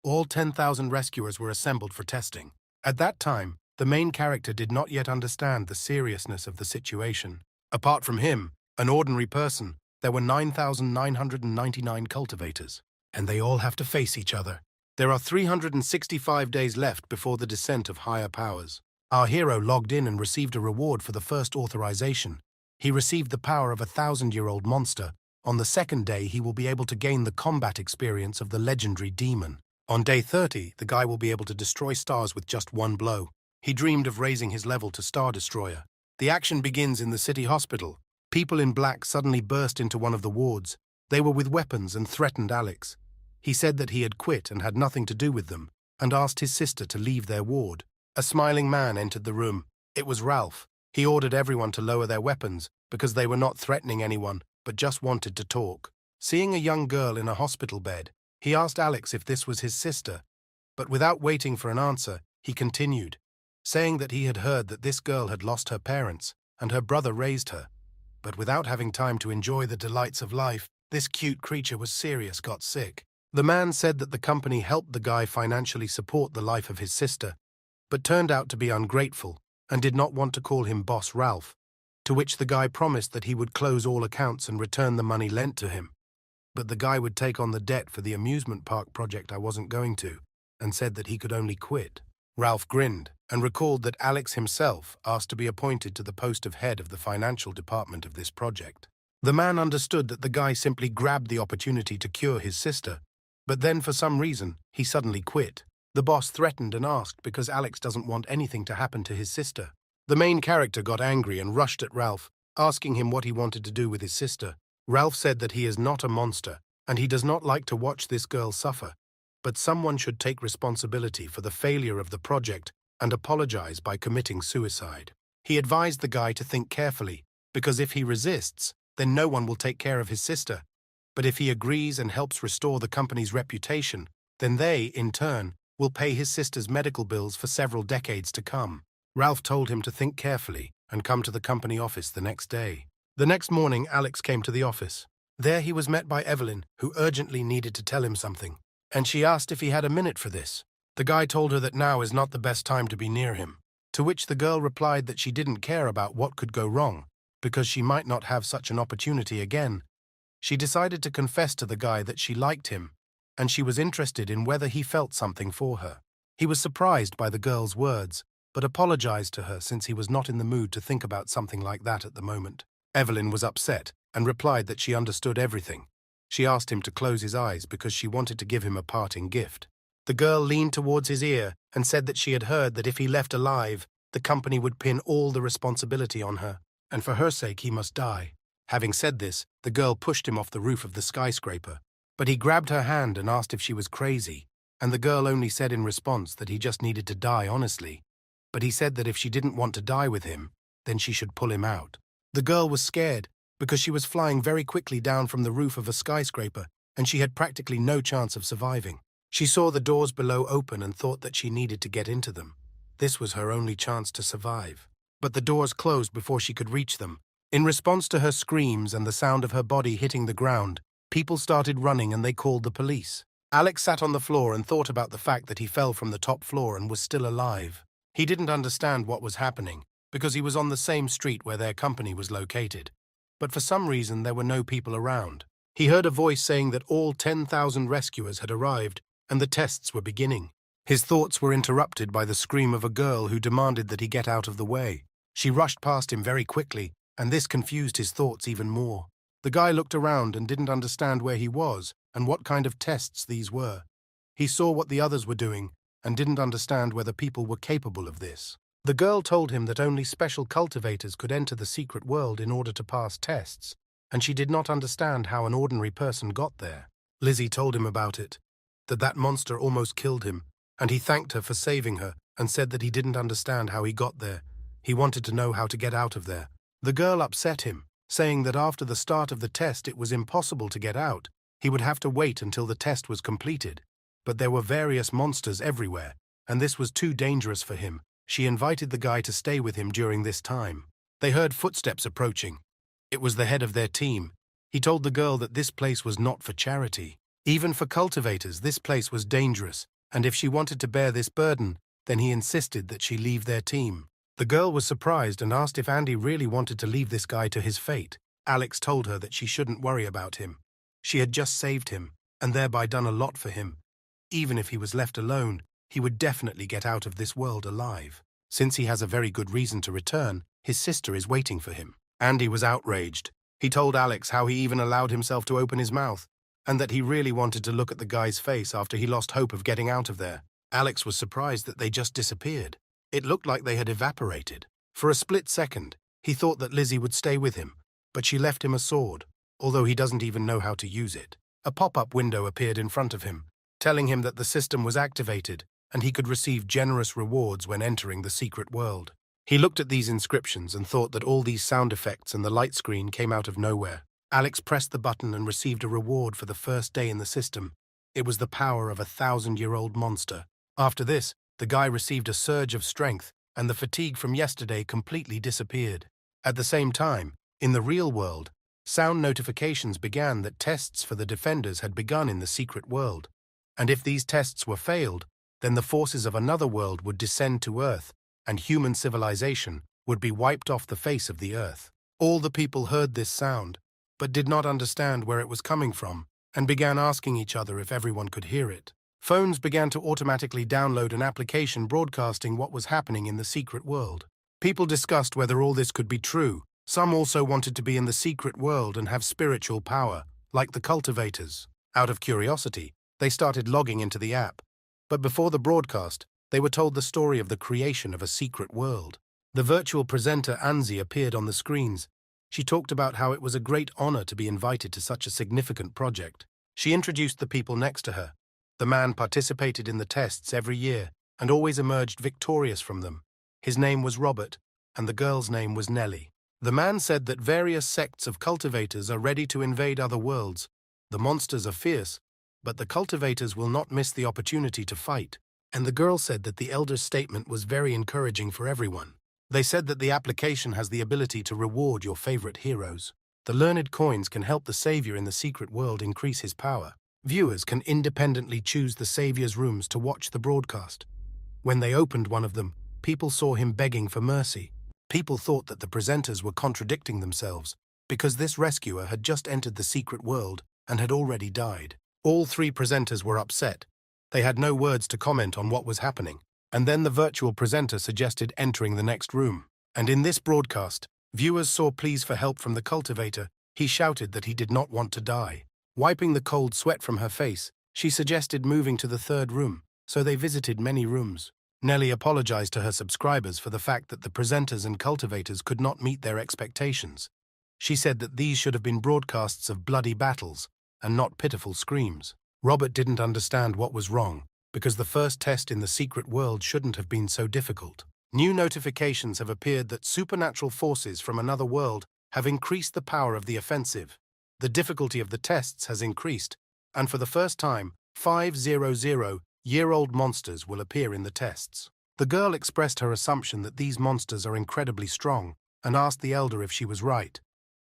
All 10,000 rescuers were assembled for testing. At that time, the main character did not yet understand the seriousness of the situation. Apart from him, an ordinary person, there were 9,999 cultivators, and they all have to face each other. There are 365 days left before the descent of higher powers. Our hero logged in and received a reward for the first authorization. He received the power of a 1,000-year-old monster. On the second day, he will be able to gain the combat experience of the legendary demon. On day 30, the guy will be able to destroy stars with just one blow. He dreamed of raising his level to Star Destroyer. The action begins in the city hospital. People in black suddenly burst into one of the wards. They were with weapons and threatened Alex. He said that he had quit and had nothing to do with them, and asked his sister to leave their ward. A smiling man entered the room. It was Ralph. He ordered everyone to lower their weapons, because they were not threatening anyone, but just wanted to talk. Seeing a young girl in a hospital bed, he asked Alex if this was his sister, but without waiting for an answer, he continued, saying that he had heard that this girl had lost her parents, and her brother raised her. But without having time to enjoy the delights of life, this cute creature was serious, got sick. The man said that the company helped the guy financially support the life of his sister, but turned out to be ungrateful and did not want to call him Boss Ralph, to which the guy promised that he would close all accounts and return the money lent to him. But the guy would take on the debt for the amusement park project I wasn't going to, and said that he could only quit. Ralph grinned and recalled that Alex himself asked to be appointed to the post of head of the financial department of this project. The man understood that the guy simply grabbed the opportunity to cure his sister, but then for some reason, he suddenly quit. The boss threatened and asked because Alex doesn't want anything to happen to his sister. The main character got angry and rushed at Ralph, asking him what he wanted to do with his sister. Ralph said that he is not a monster, and he does not like to watch this girl suffer, but someone should take responsibility for the failure of the project and apologize by committing suicide. He advised the guy to think carefully, because if he resists, then no one will take care of his sister. But if he agrees and helps restore the company's reputation, then they, in turn, will pay his sister's medical bills for several decades to come. Ralph told him to think carefully and come to the company office the next day. The next morning, Alex came to the office. There he was met by Evelyn, who urgently needed to tell him something, and she asked if he had a minute for this. The guy told her that now is not the best time to be near him, to which the girl replied that she didn't care about what could go wrong, because she might not have such an opportunity again. She decided to confess to the guy that she liked him, and she was interested in whether he felt something for her. He was surprised by the girl's words, but apologized to her since he was not in the mood to think about something like that at the moment. Evelyn was upset and replied that she understood everything. She asked him to close his eyes because she wanted to give him a parting gift. The girl leaned towards his ear and said that she had heard that if he left alive, the company would pin all the responsibility on her, and for her sake he must die. Having said this, the girl pushed him off the roof of the skyscraper, but he grabbed her hand and asked if she was crazy, and the girl only said in response that he just needed to die honestly, but he said that if she didn't want to die with him, then she should pull him out. The girl was scared because she was flying very quickly down from the roof of a skyscraper, and she had practically no chance of surviving. She saw the doors below open and thought that she needed to get into them. This was her only chance to survive. But the doors closed before she could reach them. In response to her screams and the sound of her body hitting the ground, people started running and they called the police. Alex sat on the floor and thought about the fact that he fell from the top floor and was still alive. He didn't understand what was happening, because he was on the same street where their company was located. But for some reason there were no people around. He heard a voice saying that all 10,000 rescuers had arrived and the tests were beginning. His thoughts were interrupted by the scream of a girl who demanded that he get out of the way. She rushed past him very quickly, and this confused his thoughts even more. The guy looked around and didn't understand where he was and what kind of tests these were. He saw what the others were doing and didn't understand whether people were capable of this. The girl told him that only special cultivators could enter the secret world in order to pass tests, and she did not understand how an ordinary person got there. Lizzie told him about it, that monster almost killed him, and he thanked her for saving her and said that he didn't understand how he got there. He wanted to know how to get out of there. The girl upset him, saying that after the start of the test it was impossible to get out. He would have to wait until the test was completed. But there were various monsters everywhere, and this was too dangerous for him. She invited the guy to stay with him during this time. They heard footsteps approaching. It was the head of their team. He told the girl that this place was not for charity. Even for cultivators, this place was dangerous, and if she wanted to bear this burden, then he insisted that she leave their team. The girl was surprised and asked if Andy really wanted to leave this guy to his fate. Alex told her that she shouldn't worry about him. She had just saved him, and thereby done a lot for him. Even if he was left alone, he would definitely get out of this world alive. Since he has a very good reason to return, his sister is waiting for him. Andy was outraged. He told Alex how he even allowed himself to open his mouth, and that he really wanted to look at the guy's face after he lost hope of getting out of there. Alex was surprised that they just disappeared. It looked like they had evaporated. For a split second, he thought that Lizzie would stay with him, but she left him a sword, although he doesn't even know how to use it. A pop-up window appeared in front of him, telling him that the system was activated and he could receive generous rewards when entering the secret world. He looked at these inscriptions and thought that all these sound effects and the light screen came out of nowhere. Alex pressed the button and received a reward for the first day in the system. It was the power of a 1,000-year-old monster. After this, the guy received a surge of strength, and the fatigue from yesterday completely disappeared. At the same time, in the real world, sound notifications began that tests for the defenders had begun in the secret world, and if these tests were failed, then the forces of another world would descend to Earth, and human civilization would be wiped off the face of the Earth. All the people heard this sound, but did not understand where it was coming from, and began asking each other if everyone could hear it. Phones began to automatically download an application broadcasting what was happening in the secret world. People discussed whether all this could be true. Some also wanted to be in the secret world and have spiritual power, like the cultivators. Out of curiosity, they started logging into the app. But before the broadcast, they were told the story of the creation of a secret world. The virtual presenter Anzi appeared on the screens. She talked about how it was a great honor to be invited to such a significant project. She introduced the people next to her. The man participated in the tests every year and always emerged victorious from them. His name was Robert, and the girl's name was Nellie. The man said that various sects of cultivators are ready to invade other worlds. The monsters are fierce, but the cultivators will not miss the opportunity to fight. And the girl said that the elder's statement was very encouraging for everyone. They said that the application has the ability to reward your favorite heroes. The learned coins can help the savior in the secret world increase his power. Viewers can independently choose the savior's rooms to watch the broadcast. When they opened one of them, people saw him begging for mercy. People thought that the presenters were contradicting themselves, because this rescuer had just entered the secret world and had already died. All three presenters were upset. They had no words to comment on what was happening, and then the virtual presenter suggested entering the next room. And in this broadcast, viewers saw pleas for help from the cultivator. He shouted that he did not want to die. Wiping the cold sweat from her face, she suggested moving to the third room, so they visited many rooms. Nellie apologized to her subscribers for the fact that the presenters and cultivators could not meet their expectations. She said that these should have been broadcasts of bloody battles, and not pitiful screams. Robert didn't understand what was wrong, because the first test in the secret world shouldn't have been so difficult. New notifications have appeared that supernatural forces from another world have increased the power of the offensive. The difficulty of the tests has increased, and for the first time, 500-year-old monsters will appear in the tests. The girl expressed her assumption that these monsters are incredibly strong, and asked the elder if she was right.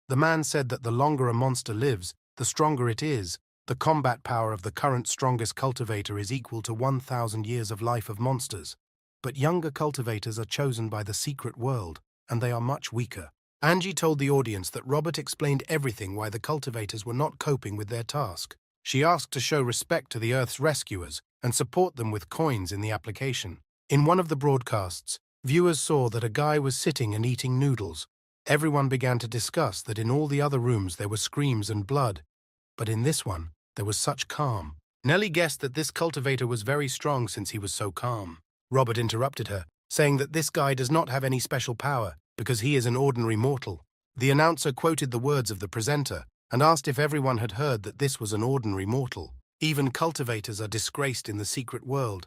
The man said that the longer a monster lives, the stronger it is. The combat power of the current strongest cultivator is equal to 1,000 years of life of monsters. But younger cultivators are chosen by the secret world, and they are much weaker. Angie told the audience that Robert explained everything why the cultivators were not coping with their task. She asked to show respect to the Earth's rescuers and support them with coins in the application. In one of the broadcasts, viewers saw that a guy was sitting and eating noodles. Everyone began to discuss that in all the other rooms there were screams and blood, but in this one, there was such calm. Nellie guessed that this cultivator was very strong since he was so calm. Robert interrupted her, saying that this guy does not have any special power, because he is an ordinary mortal. The announcer quoted the words of the presenter and asked if everyone had heard that this was an ordinary mortal. Even cultivators are disgraced in the secret world,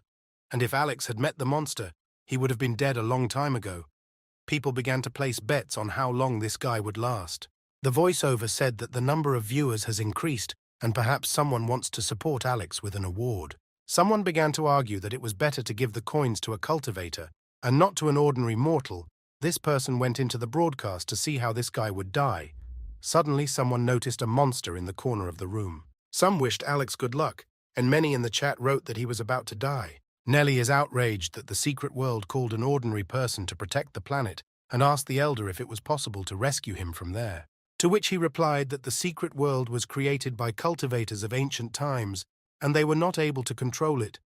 and if Alex had met the monster, he would have been dead a long time ago. People began to place bets on how long this guy would last. The voiceover said that the number of viewers has increased, and perhaps someone wants to support Alex with an award. Someone began to argue that it was better to give the coins to a cultivator and not to an ordinary mortal. This person went into the broadcast to see how this guy would die. Suddenly, someone noticed a monster in the corner of the room. Some wished Alex good luck, and many in the chat wrote that he was about to die. Nelly is outraged that the secret world called an ordinary person to protect the planet and asked the elder if it was possible to rescue him from there. To which he replied that the secret world was created by cultivators of ancient times and they were not able to control it.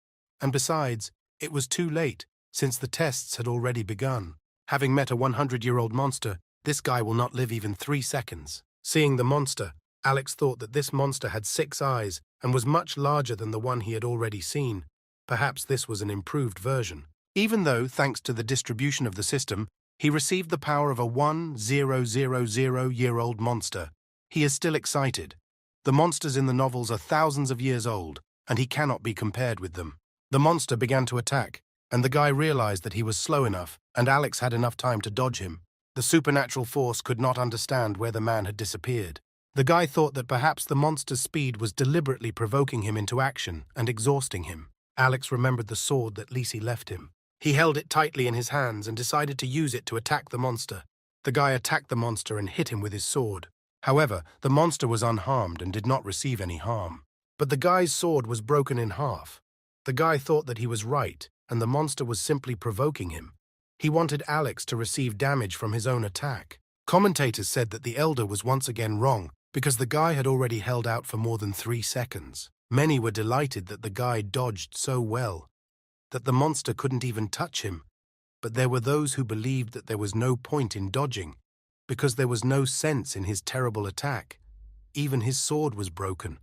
And besides, it was too late, since the tests had already begun. Having met a 100-year-old monster, this guy will not live even 3 seconds. Seeing the monster, Alex thought that this monster had 6 eyes and was much larger than the one he had already seen. Perhaps this was an improved version. Even though, thanks to the distribution of the system, he received the power of a 1000-year-old monster, he is still excited. The monsters in the novels are thousands of years old, and he cannot be compared with them. The monster began to attack, and the guy realized that he was slow enough, and Alex had enough time to dodge him. The supernatural force could not understand where the man had disappeared. The guy thought that perhaps the monster's speed was deliberately provoking him into action and exhausting him. Alex remembered the sword that Lisi left him. He held it tightly in his hands and decided to use it to attack the monster. The guy attacked the monster and hit him with his sword. However, the monster was unharmed and did not receive any harm. But the guy's sword was broken in half. The guy thought that he was right, and the monster was simply provoking him. He wanted Alex to receive damage from his own attack. Commentators said that the elder was once again wrong because the guy had already held out for more than 3 seconds. Many were delighted that the guy dodged so well that the monster couldn't even touch him. But there were those who believed that there was no point in dodging because there was no sense in his terrible attack. Even his sword was broken.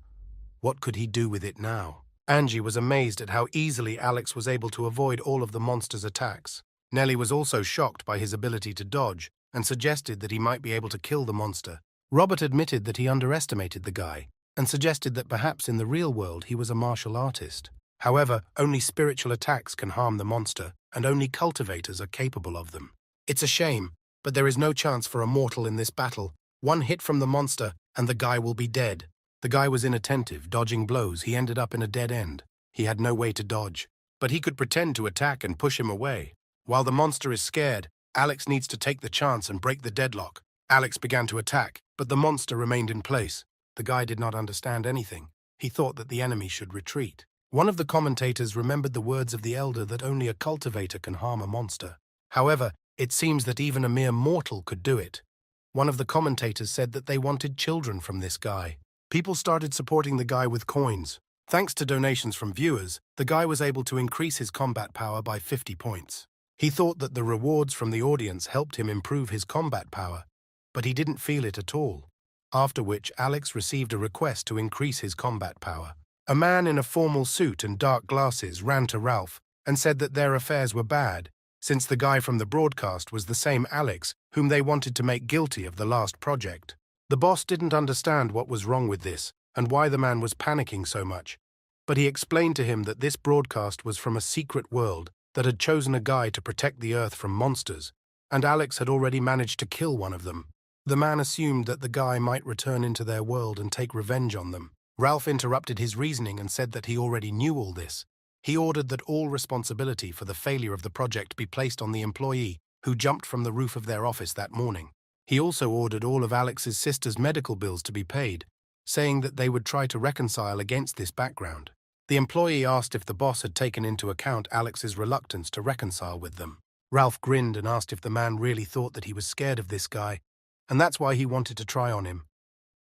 What could he do with it now? Angie was amazed at how easily Alex was able to avoid all of the monster's attacks. Nelly was also shocked by his ability to dodge and suggested that he might be able to kill the monster. Robert admitted that he underestimated the guy and suggested that perhaps in the real world he was a martial artist. However, only spiritual attacks can harm the monster, and only cultivators are capable of them. It's a shame, but there is no chance for a mortal in this battle. One hit from the monster, and the guy will be dead. The guy was inattentive, dodging blows. He ended up in a dead end. He had no way to dodge, but he could pretend to attack and push him away. While the monster is scared, Alex needs to take the chance and break the deadlock. Alex began to attack, but the monster remained in place. The guy did not understand anything. He thought that the enemy should retreat. One of the commentators remembered the words of the elder that only a cultivator can harm a monster. However, it seems that even a mere mortal could do it. One of the commentators said that they wanted children from this guy. People started supporting the guy with coins. Thanks to donations from viewers, the guy was able to increase his combat power by 50 points. He thought that the rewards from the audience helped him improve his combat power, but he didn't feel it at all. After which, Alex received a request to increase his combat power. A man in a formal suit and dark glasses ran to Ralph and said that their affairs were bad, since the guy from the broadcast was the same Alex whom they wanted to make guilty of the last project. The boss didn't understand what was wrong with this and why the man was panicking so much, but he explained to him that this broadcast was from a secret world that had chosen a guy to protect the Earth from monsters, and Alex had already managed to kill one of them. The man assumed that the guy might return into their world and take revenge on them. Ralph interrupted his reasoning and said that he already knew all this. He ordered that all responsibility for the failure of the project be placed on the employee who jumped from the roof of their office that morning. He also ordered all of Alex's sister's medical bills to be paid, saying that they would try to reconcile against this background. The employee asked if the boss had taken into account Alex's reluctance to reconcile with them. Ralph grinned and asked if the man really thought that he was scared of this guy, and that's why he wanted to try on him.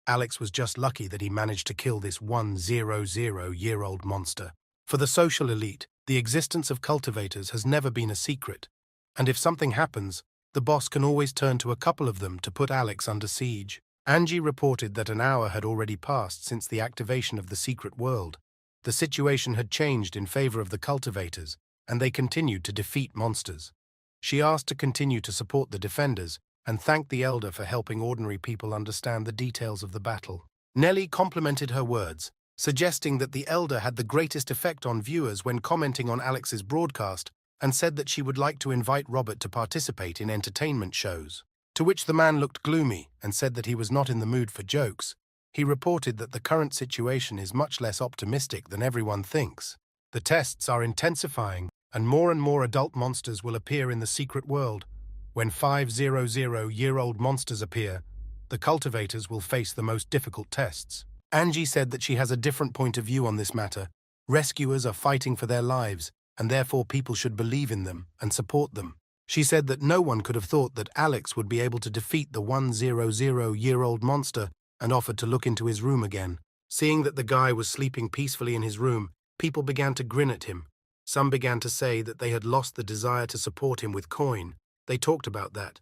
Alex was just lucky that he managed to kill this 100-year-old monster. For the social elite, the existence of cultivators has never been a secret, and if something happens, the boss can always turn to a couple of them to put Alex under siege. Angie reported that an hour had already passed since the activation of the secret world. The situation had changed in favor of the cultivators, and they continued to defeat monsters. She asked to continue to support the defenders, and thanked the elder for helping ordinary people understand the details of the battle. Nelly complimented her words, suggesting that the elder had the greatest effect on viewers when commenting on Alex's broadcast, and said that she would like to invite Robert to participate in entertainment shows. To which the man looked gloomy and said that he was not in the mood for jokes. He reported that the current situation is much less optimistic than everyone thinks. The tests are intensifying, and more adult monsters will appear in the secret world. When 500-year-old monsters appear, the cultivators will face the most difficult tests. Angie said that she has a different point of view on this matter, Rescuers are fighting for their lives, and therefore people should believe in them and support them. She said that no one could have thought that Alex would be able to defeat the 100-year-old monster and offered to look into his room again. Seeing that the guy was sleeping peacefully in his room, people began to grin at him. Some began to say that they had lost the desire to support him with coin. They talked about that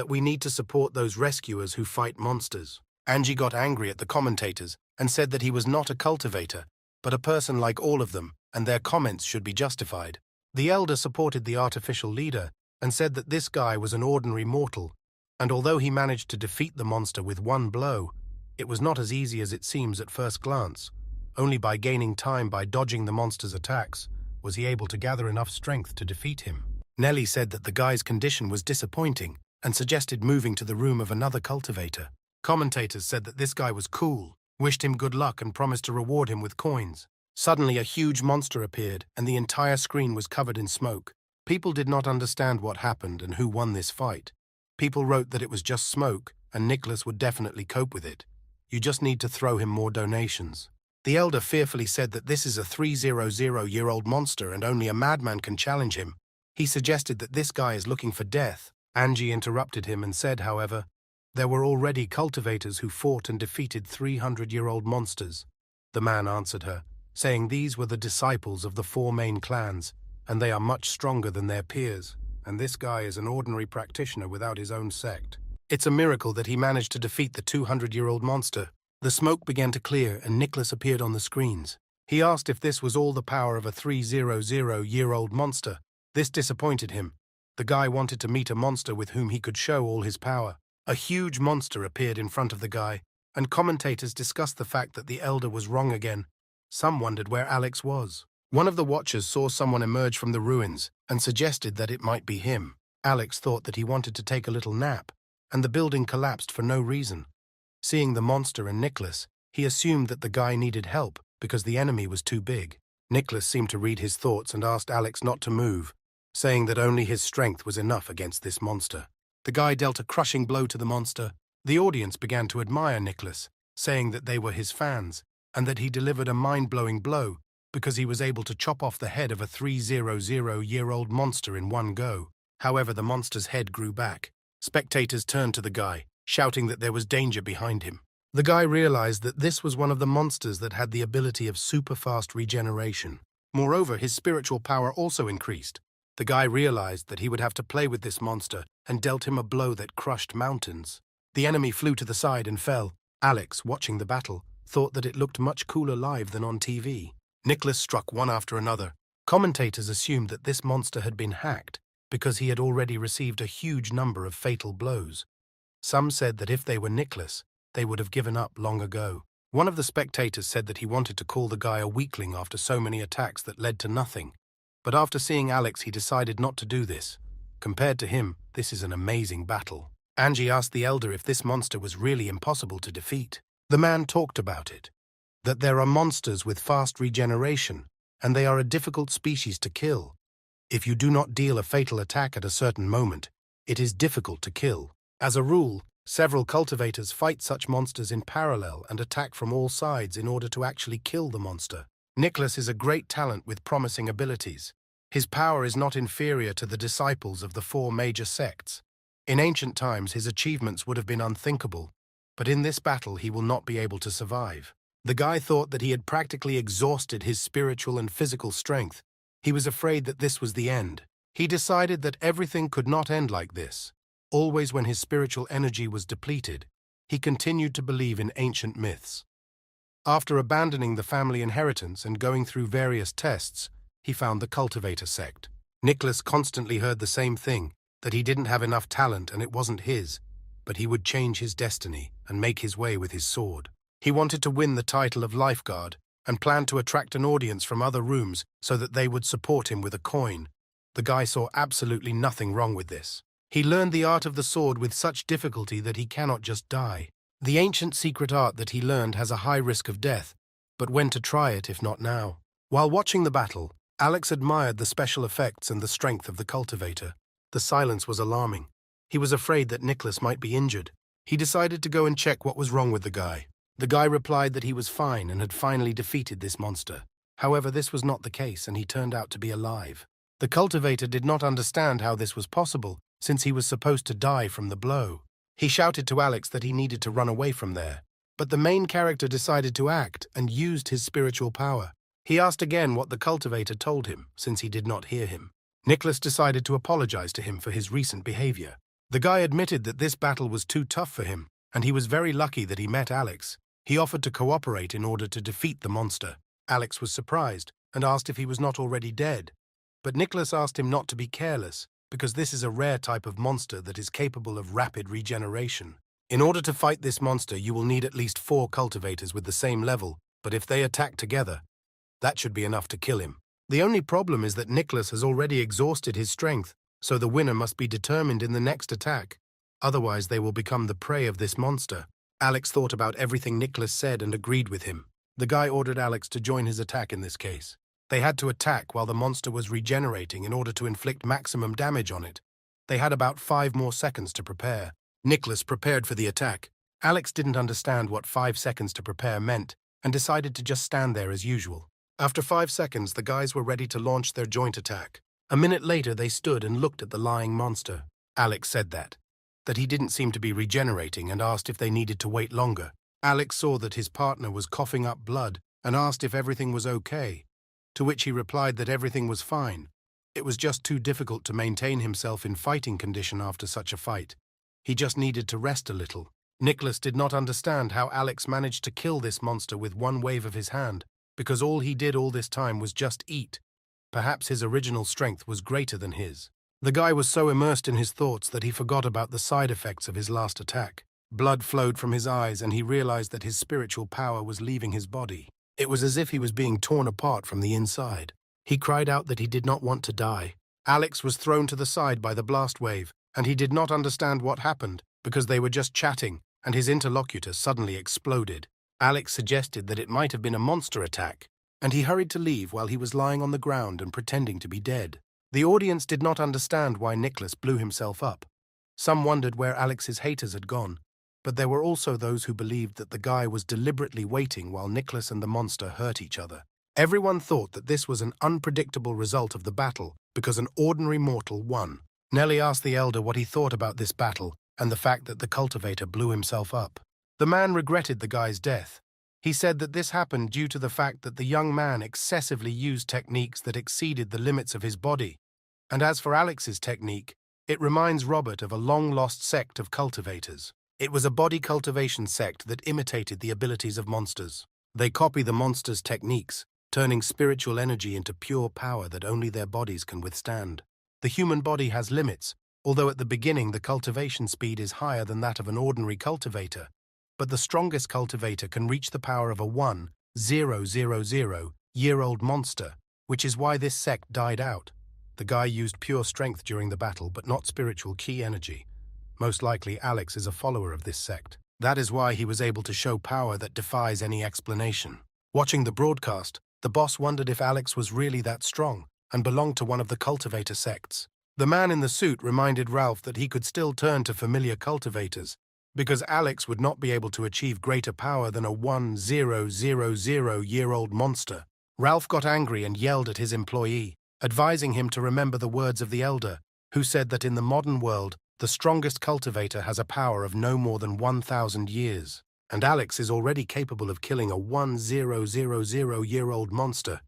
we need to support those rescuers who fight monsters. Angie got angry at the commentators and said that he was not a cultivator, but a person like all of them, and their comments should be justified. The elder supported the artificial leader and said that this guy was an ordinary mortal, and although he managed to defeat the monster with one blow, it was not as easy as it seems at first glance. Only by gaining time by dodging the monster's attacks was he able to gather enough strength to defeat him. Nellie said that the guy's condition was disappointing and suggested moving to the room of another cultivator. Commentators said that this guy was cool, wished him good luck and promised to reward him with coins. Suddenly a huge monster appeared and the entire screen was covered in smoke. People did not understand what happened and who won this fight. People wrote that it was just smoke and Nicholas would definitely cope with it. You just need to throw him more donations. The elder fearfully said that this is a 300-year-old monster and only a madman can challenge him. He suggested that this guy is looking for death. Angie interrupted him and said, however, there were already cultivators who fought and defeated 300-year-old monsters. The man answered her, saying these were the disciples of the 4 main clans, and they are much stronger than their peers, and this guy is an ordinary practitioner without his own sect. It's a miracle that he managed to defeat the 200-year-old monster. The smoke began to clear and Nicholas appeared on the screens. He asked if this was all the power of a 300-year-old monster. This disappointed him. The guy wanted to meet a monster with whom he could show all his power. A huge monster appeared in front of the guy, and commentators discussed the fact that the elder was wrong again. Some wondered where Alex was. One of the watchers saw someone emerge from the ruins and suggested that it might be him. Alex thought that he wanted to take a little nap, and the building collapsed for no reason. Seeing the monster and Nicholas, he assumed that the guy needed help because the enemy was too big. Nicholas seemed to read his thoughts and asked Alex not to move, saying that only his strength was enough against this monster. The guy dealt a crushing blow to the monster. The audience began to admire Nicholas, saying that they were his fans, and that he delivered a mind-blowing blow because he was able to chop off the head of a 300-year-old monster in one go. However, the monster's head grew back. Spectators turned to the guy, shouting that there was danger behind him. The guy realized that this was one of the monsters that had the ability of super-fast regeneration. Moreover, his spiritual power also increased. The guy realized that he would have to play with this monster and dealt him a blow that crushed mountains. The enemy flew to the side and fell. Alex, watching the battle, thought that it looked much cooler live than on TV. Nicholas struck one after another. Commentators assumed that this monster had been hacked because he had already received a huge number of fatal blows. Some said that if they were Nicholas, they would have given up long ago. One of the spectators said that he wanted to call the guy a weakling after so many attacks that led to nothing. But after seeing Alex, he decided not to do this. Compared to him, this is an amazing battle. Angie asked the elder if this monster was really impossible to defeat. The man talked about it, that there are monsters with fast regeneration, and they are a difficult species to kill. If you do not deal a fatal attack at a certain moment, it is difficult to kill. As a rule, several cultivators fight such monsters in parallel and attack from all sides in order to actually kill the monster. Nicholas is a great talent with promising abilities. His power is not inferior to the disciples of the 4 major sects. In ancient times, his achievements would have been unthinkable, but in this battle he will not be able to survive. The guy thought that he had practically exhausted his spiritual and physical strength. He was afraid that this was the end. He decided that everything could not end like this. Always when his spiritual energy was depleted, he continued to believe in ancient myths. After abandoning the family inheritance and going through various tests, he found the cultivator sect. Nicholas constantly heard the same thing, that he didn't have enough talent and it wasn't his, but he would change his destiny and make his way with his sword. He wanted to win the title of lifeguard and planned to attract an audience from other rooms so that they would support him with a coin. The guy saw absolutely nothing wrong with this. He learned the art of the sword with such difficulty that he cannot just die. The ancient secret art that he learned has a high risk of death, but when to try it if not now? While watching the battle, Alex admired the special effects and the strength of the cultivator. The silence was alarming. He was afraid that Nicholas might be injured. He decided to go and check what was wrong with the guy. The guy replied that he was fine and had finally defeated this monster. However, this was not the case, and he turned out to be alive. The cultivator did not understand how this was possible, since he was supposed to die from the blow. He shouted to Alex that he needed to run away from there. But the main character decided to act and used his spiritual power. He asked again what the cultivator told him, since he did not hear him. Nicholas decided to apologize to him for his recent behavior. The guy admitted that this battle was too tough for him, and he was very lucky that he met Alex. He offered to cooperate in order to defeat the monster. Alex was surprised and asked if he was not already dead. But Nicholas asked him not to be careless, because this is a rare type of monster that is capable of rapid regeneration. In order to fight this monster, you will need at least 4 cultivators with the same level, but if they attack together, that should be enough to kill him. The only problem is that Nicholas has already exhausted his strength, so the winner must be determined in the next attack. Otherwise, they will become the prey of this monster. Alex thought about everything Nicholas said and agreed with him. The guy ordered Alex to join his attack in this case. They had to attack while the monster was regenerating in order to inflict maximum damage on it. They had about 5 more seconds to prepare. Nicholas prepared for the attack. Alex didn't understand what 5 seconds to prepare meant and decided to just stand there as usual. After 5 seconds, the guys were ready to launch their joint attack. A minute later, they stood and looked at the lying monster. Alex said that he didn't seem to be regenerating and asked if they needed to wait longer. Alex saw that his partner was coughing up blood and asked if everything was okay, to which he replied that everything was fine. It was just too difficult to maintain himself in fighting condition after such a fight. He just needed to rest a little. Nicholas did not understand how Alex managed to kill this monster with one wave of his hand, because all he did all this time was just eat. Perhaps his original strength was greater than his. The guy was so immersed in his thoughts that he forgot about the side effects of his last attack. Blood flowed from his eyes, and he realized that his spiritual power was leaving his body. It was as if he was being torn apart from the inside. He cried out that he did not want to die. Alex was thrown to the side by the blast wave, and he did not understand what happened because they were just chatting, and his interlocutor suddenly exploded. Alex suggested that it might have been a monster attack, and he hurried to leave while he was lying on the ground and pretending to be dead. The audience did not understand why Nicholas blew himself up. Some wondered where Alex's haters had gone, but there were also those who believed that the guy was deliberately waiting while Nicholas and the monster hurt each other. Everyone thought that this was an unpredictable result of the battle because an ordinary mortal won. Nellie asked the elder what he thought about this battle and the fact that the cultivator blew himself up. The man regretted the guy's death. He said that this happened due to the fact that the young man excessively used techniques that exceeded the limits of his body. And as for Alex's technique, it reminds Robert of a long-lost sect of cultivators. It was a body cultivation sect that imitated the abilities of monsters. They copy the monsters' techniques, turning spiritual energy into pure power that only their bodies can withstand. The human body has limits, although at the beginning the cultivation speed is higher than that of an ordinary cultivator. But the strongest cultivator can reach the power of a 1,000-year-old monster, which is why this sect died out. The guy used pure strength during the battle, but not spiritual ki energy. Most likely Alex is a follower of this sect. That is why he was able to show power that defies any explanation. Watching the broadcast, the boss wondered if Alex was really that strong and belonged to one of the cultivator sects. The man in the suit reminded Ralph that he could still turn to familiar cultivators, because Alex would not be able to achieve greater power than a 1,000-year-old monster. Ralph got angry and yelled at his employee, advising him to remember the words of the elder, who said that in the modern world, the strongest cultivator has a power of no more than 1,000 years, and Alex is already capable of killing a 1,000-year-old monster.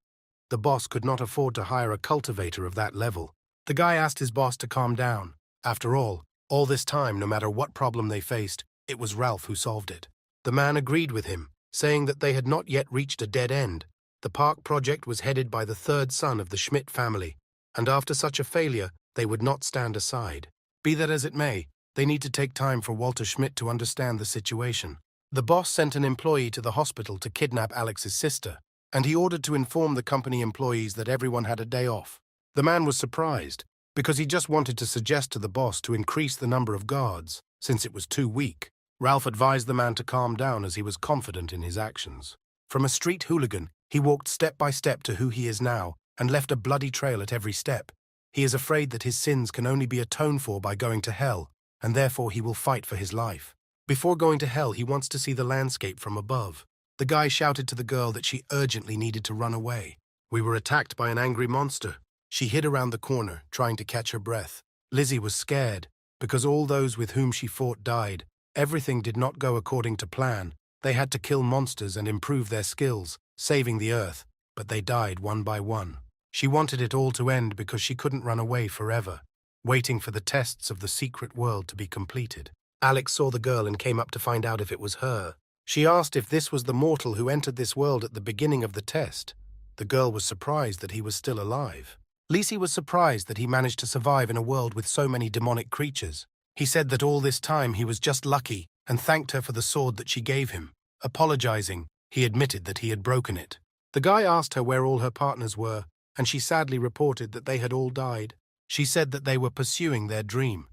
The boss could not afford to hire a cultivator of that level. The guy asked his boss to calm down. After all this time, no matter what problem they faced, it was Ralph who solved it. The man agreed with him, saying that they had not yet reached a dead end. The park project was headed by the third son of the Schmidt family, and after such a failure, they would not stand aside. Be that as it may, they need to take time for Walter Schmidt to understand the situation. The boss sent an employee to the hospital to kidnap Alex's sister, and he ordered to inform the company employees that everyone had a day off. The man was surprised, because he just wanted to suggest to the boss to increase the number of guards, since it was too weak. Ralph advised the man to calm down as he was confident in his actions. From a street hooligan, he walked step by step to who he is now, and left a bloody trail at every step. He is afraid that his sins can only be atoned for by going to hell, and therefore he will fight for his life. Before going to hell, he wants to see the landscape from above. The guy shouted to the girl that she urgently needed to run away. We were attacked by an angry monster. She hid around the corner, trying to catch her breath. Lizzie was scared, because all those with whom she fought died. Everything did not go according to plan. They had to kill monsters and improve their skills, saving the Earth, but they died one by one. She wanted it all to end because she couldn't run away forever, waiting for the tests of the secret world to be completed. Alex saw the girl and came up to find out if it was her. She asked if this was the mortal who entered this world at the beginning of the test. The girl was surprised that he was still alive. Lisi was surprised that he managed to survive in a world with so many demonic creatures. He said that all this time he was just lucky and thanked her for the sword that she gave him. Apologizing, he admitted that he had broken it. The guy asked her where all her partners were, and she sadly reported that they had all died. She said that they were pursuing their dream.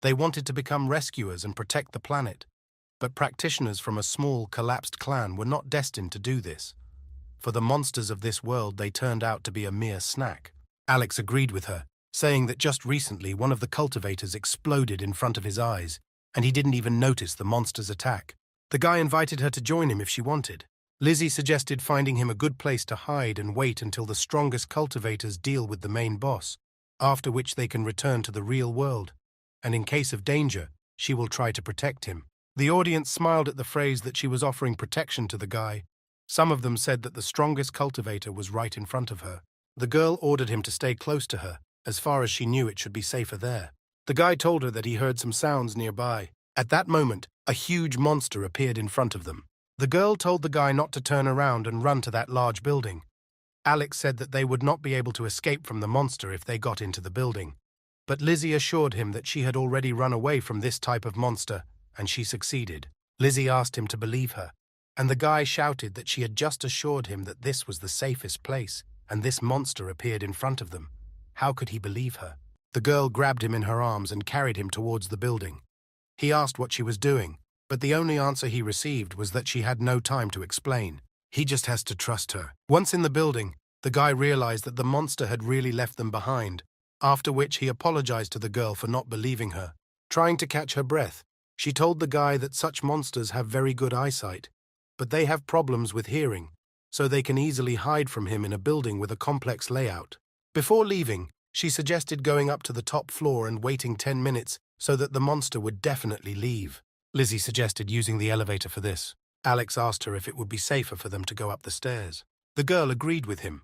They wanted to become rescuers and protect the planet. But practitioners from a small, collapsed clan were not destined to do this. For the monsters of this world, they turned out to be a mere snack. Alex agreed with her, saying that just recently one of the cultivators exploded in front of his eyes, and he didn't even notice the monster's attack. The guy invited her to join him if she wanted. Lizzie suggested finding him a good place to hide and wait until the strongest cultivators deal with the main boss, after which they can return to the real world, and in case of danger, she will try to protect him. The audience smiled at the phrase that she was offering protection to the guy. Some of them said that the strongest cultivator was right in front of her. The girl ordered him to stay close to her, as far as she knew it should be safer there. The guy told her that he heard some sounds nearby. At that moment, a huge monster appeared in front of them. The girl told the guy not to turn around and run to that large building. Alex said that they would not be able to escape from the monster if they got into the building. But Lizzie assured him that she had already run away from this type of monster, and she succeeded. Lizzie asked him to believe her, and the guy shouted that she had just assured him that this was the safest place, and this monster appeared in front of them. How could he believe her? The girl grabbed him in her arms and carried him towards the building. He asked what she was doing, but the only answer he received was that she had no time to explain. He just has to trust her. Once in the building, the guy realized that the monster had really left them behind, after which he apologized to the girl for not believing her. Trying to catch her breath, she told the guy that such monsters have very good eyesight, but they have problems with hearing, so they can easily hide from him in a building with a complex layout. Before leaving, she suggested going up to the top floor and waiting 10 minutes so that the monster would definitely leave. Lizzie suggested using the elevator for this. Alex asked her if it would be safer for them to go up the stairs. The girl agreed with him,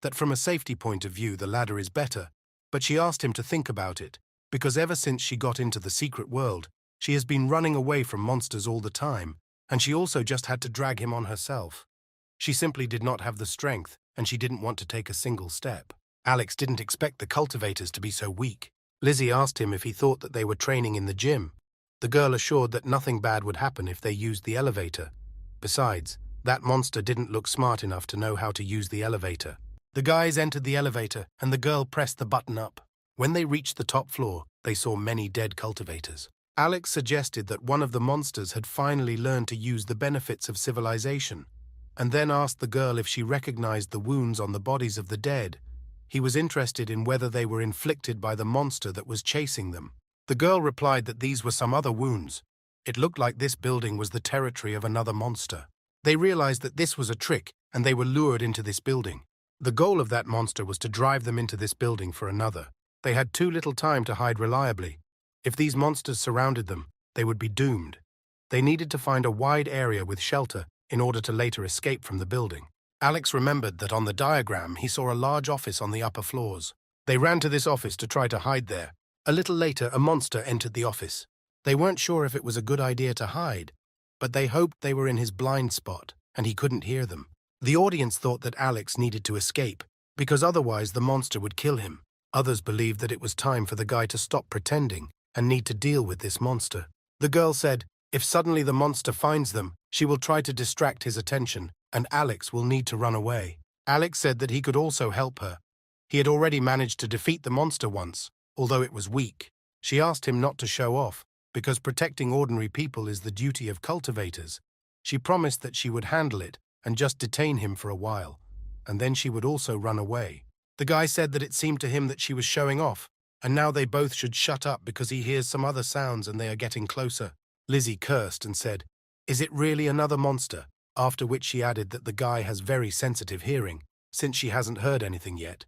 that from a safety point of view the ladder is better, but she asked him to think about it, because ever since she got into the secret world, she has been running away from monsters all the time, and she also just had to drag him on herself. She simply did not have the strength, and she didn't want to take a single step. Alex didn't expect the cultivators to be so weak. Lizzie asked him if he thought that they were training in the gym. The girl assured that nothing bad would happen if they used the elevator. Besides, that monster didn't look smart enough to know how to use the elevator. The guys entered the elevator, and the girl pressed the button up. When they reached the top floor, they saw many dead cultivators. Alex suggested that one of the monsters had finally learned to use the benefits of civilization, and then asked the girl if she recognized the wounds on the bodies of the dead. He was interested in whether they were inflicted by the monster that was chasing them. The girl replied that these were some other wounds. It looked like this building was the territory of another monster. They realized that this was a trick, and they were lured into this building. The goal of that monster was to drive them into this building for another. They had too little time to hide reliably. If these monsters surrounded them, they would be doomed. They needed to find a wide area with shelter in order to later escape from the building. Alex remembered that on the diagram he saw a large office on the upper floors. They ran to this office to try to hide there. A little later, a monster entered the office. They weren't sure if it was a good idea to hide, but they hoped they were in his blind spot and he couldn't hear them. The audience thought that Alex needed to escape, because otherwise the monster would kill him. Others believed that it was time for the guy to stop pretending and need to deal with this monster. The girl said, if suddenly the monster finds them, she will try to distract his attention, and Alex will need to run away. Alex said that he could also help her. He had already managed to defeat the monster once, although it was weak. She asked him not to show off, because protecting ordinary people is the duty of cultivators. She promised that she would handle it and just detain him for a while, and then she would also run away. The guy said that it seemed to him that she was showing off, and now they both should shut up because he hears some other sounds and they are getting closer. Lizzie cursed and said, "Is it really another monster? after which she added that the guy has very sensitive hearing, since she hasn't heard anything yet.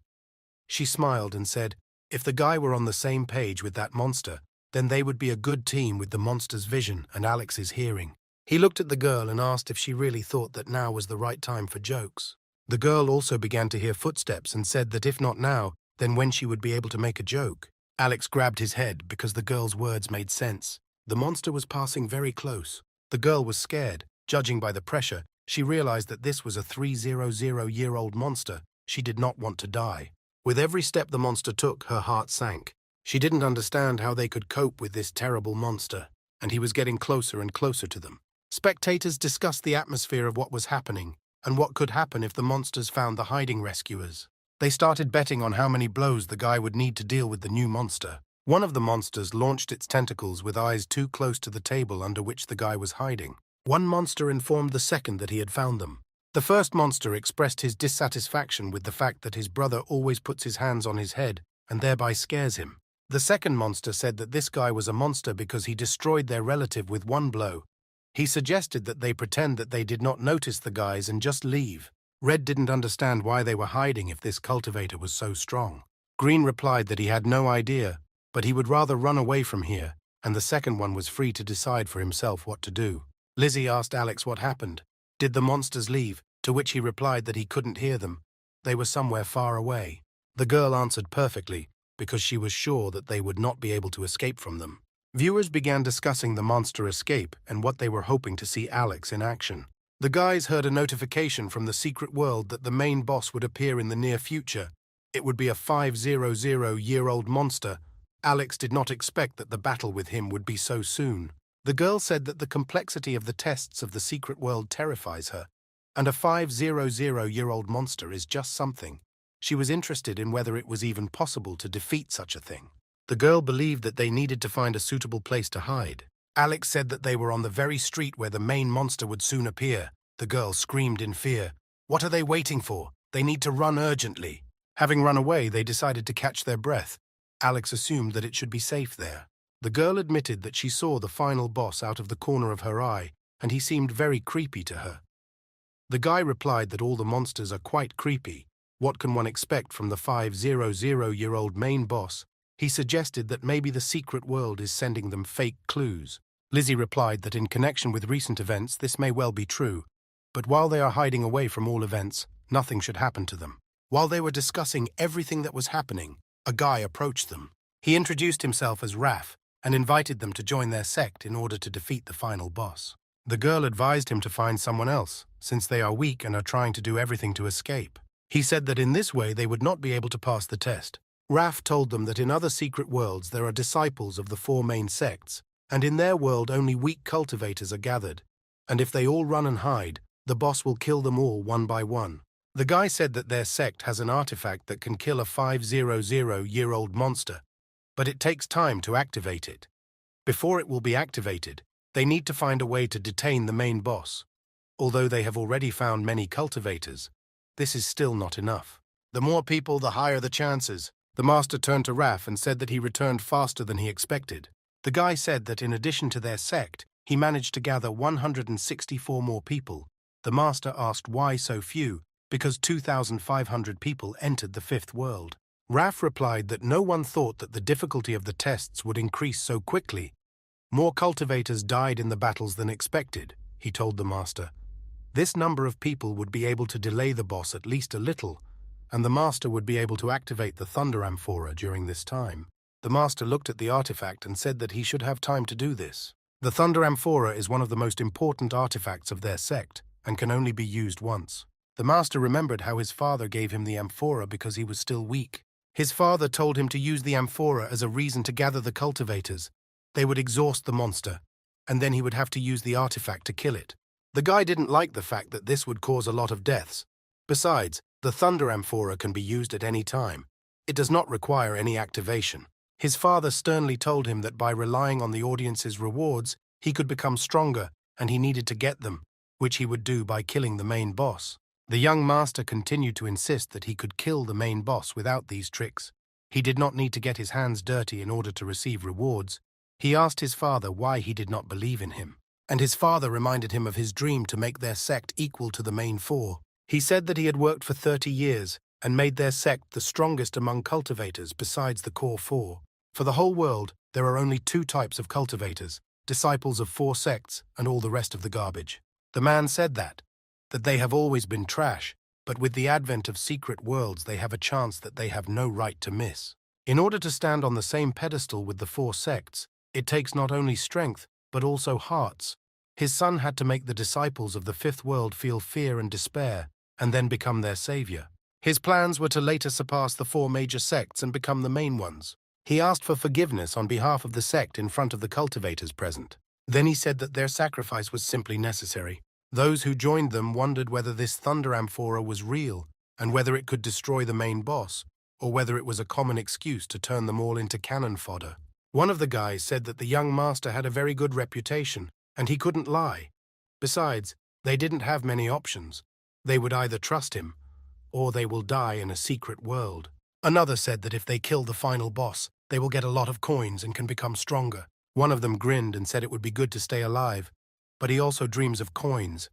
She smiled and said, if the guy were on the same page with that monster, then they would be a good team with the monster's vision and Alex's hearing. He looked at the girl and asked if she really thought that now was the right time for jokes. The girl also began to hear footsteps and said that if not now, then when she would be able to make a joke. Alex grabbed his head because the girl's words made sense. The monster was passing very close. The girl was scared. Judging by the pressure, she realized that this was a 300-year-old monster. She did not want to die. With every step the monster took, her heart sank. She didn't understand how they could cope with this terrible monster, and he was getting closer and closer to them. Spectators discussed the atmosphere of what was happening and what could happen if the monsters found the hiding rescuers. They started betting on how many blows the guy would need to deal with the new monster. One of the monsters launched its tentacles with eyes too close to the table under which the guy was hiding. One monster informed the second that he had found them. The first monster expressed his dissatisfaction with the fact that his brother always puts his hands on his head and thereby scares him. The second monster said that this guy was a monster because he destroyed their relative with one blow. He suggested that they pretend that they did not notice the guys and just leave. Red didn't understand why they were hiding if this cultivator was so strong. Green replied that he had no idea, but he would rather run away from here, and the second one was free to decide for himself what to do. Lizzie asked Alex what happened. Did the monsters leave? To which he replied that he couldn't hear them. They were somewhere far away. The girl answered perfectly, because she was sure that they would not be able to escape from them. Viewers began discussing the monster escape and what they were hoping to see Alex in action. The guys heard a notification from the secret world that the main boss would appear in the near future. It would be a 500-year-old monster. Alex did not expect that the battle with him would be so soon. The girl said that the complexity of the tests of the secret world terrifies her, and a 500-year-old monster is just something. She was interested in whether it was even possible to defeat such a thing. The girl believed that they needed to find a suitable place to hide. Alex said that they were on the very street where the main monster would soon appear. The girl screamed in fear. What are they waiting for? They need to run urgently. Having run away, they decided to catch their breath. Alex assumed that it should be safe there. The girl admitted that she saw the final boss out of the corner of her eye, and he seemed very creepy to her. The guy replied that all the monsters are quite creepy. What can one expect from the 500-year-old main boss? He suggested that maybe the secret world is sending them fake clues. Lizzie replied that in connection with recent events this may well be true, but while they are hiding away from all events, nothing should happen to them. While they were discussing everything that was happening, a guy approached them. He introduced himself as Raf and invited them to join their sect in order to defeat the final boss. The girl advised him to find someone else, since they are weak and are trying to do everything to escape. He said that in this way they would not be able to pass the test. Raf told them that in other secret worlds there are disciples of the four main sects, and in their world only weak cultivators are gathered, and if they all run and hide, the boss will kill them all one by one. The guy said that their sect has an artifact that can kill a 500-year-old monster, but it takes time to activate it. Before it will be activated, they need to find a way to detain the main boss. Although they have already found many cultivators, this is still not enough. The more people, the higher the chances. The master turned to Raf and said that he returned faster than he expected. The guy said that in addition to their sect, he managed to gather 164 more people. The master asked why so few, because 2,500 people entered the fifth world. Raf replied that no one thought that the difficulty of the tests would increase so quickly. More cultivators died in the battles than expected, he told the master. This number of people would be able to delay the boss at least a little, and the master would be able to activate the Thunder Amphora during this time. The master looked at the artifact and said that he should have time to do this. The Thunder Amphora is one of the most important artifacts of their sect and can only be used once. The master remembered how his father gave him the amphora because he was still weak. His father told him to use the amphora as a reason to gather the cultivators. They would exhaust the monster, and then he would have to use the artifact to kill it. The guy didn't like the fact that this would cause a lot of deaths. Besides, the Thunder Amphora can be used at any time. It does not require any activation. His father sternly told him that by relying on the audience's rewards, he could become stronger, and he needed to get them, which he would do by killing the main boss. The young master continued to insist that he could kill the main boss without these tricks. He did not need to get his hands dirty in order to receive rewards. He asked his father why he did not believe in him. and his father reminded him of his dream to make their sect equal to the main four. He said that he had worked for 30 years and made their sect the strongest among cultivators besides the core four. For the whole world, there are only two types of cultivators, disciples of four sects and all the rest of the garbage. The man said that they have always been trash, but with the advent of secret worlds they have a chance that they have no right to miss. In order to stand on the same pedestal with the four sects, it takes not only strength, but also hearts. His son had to make the disciples of the fifth world feel fear and despair, and then become their savior. His plans were to later surpass the four major sects and become the main ones. He asked for forgiveness on behalf of the sect in front of the cultivators present. Then he said that their sacrifice was simply necessary. Those who joined them wondered whether this thunder amphora was real, and whether it could destroy the main boss, or whether it was a common excuse to turn them all into cannon fodder. One of the guys said that the young master had a very good reputation, and he couldn't lie. Besides, they didn't have many options. They would either trust him, or they will die in a secret world. Another said that if they kill the final boss, they will get a lot of coins and can become stronger. One of them grinned and said it would be good to stay alive, but he also dreams of coins.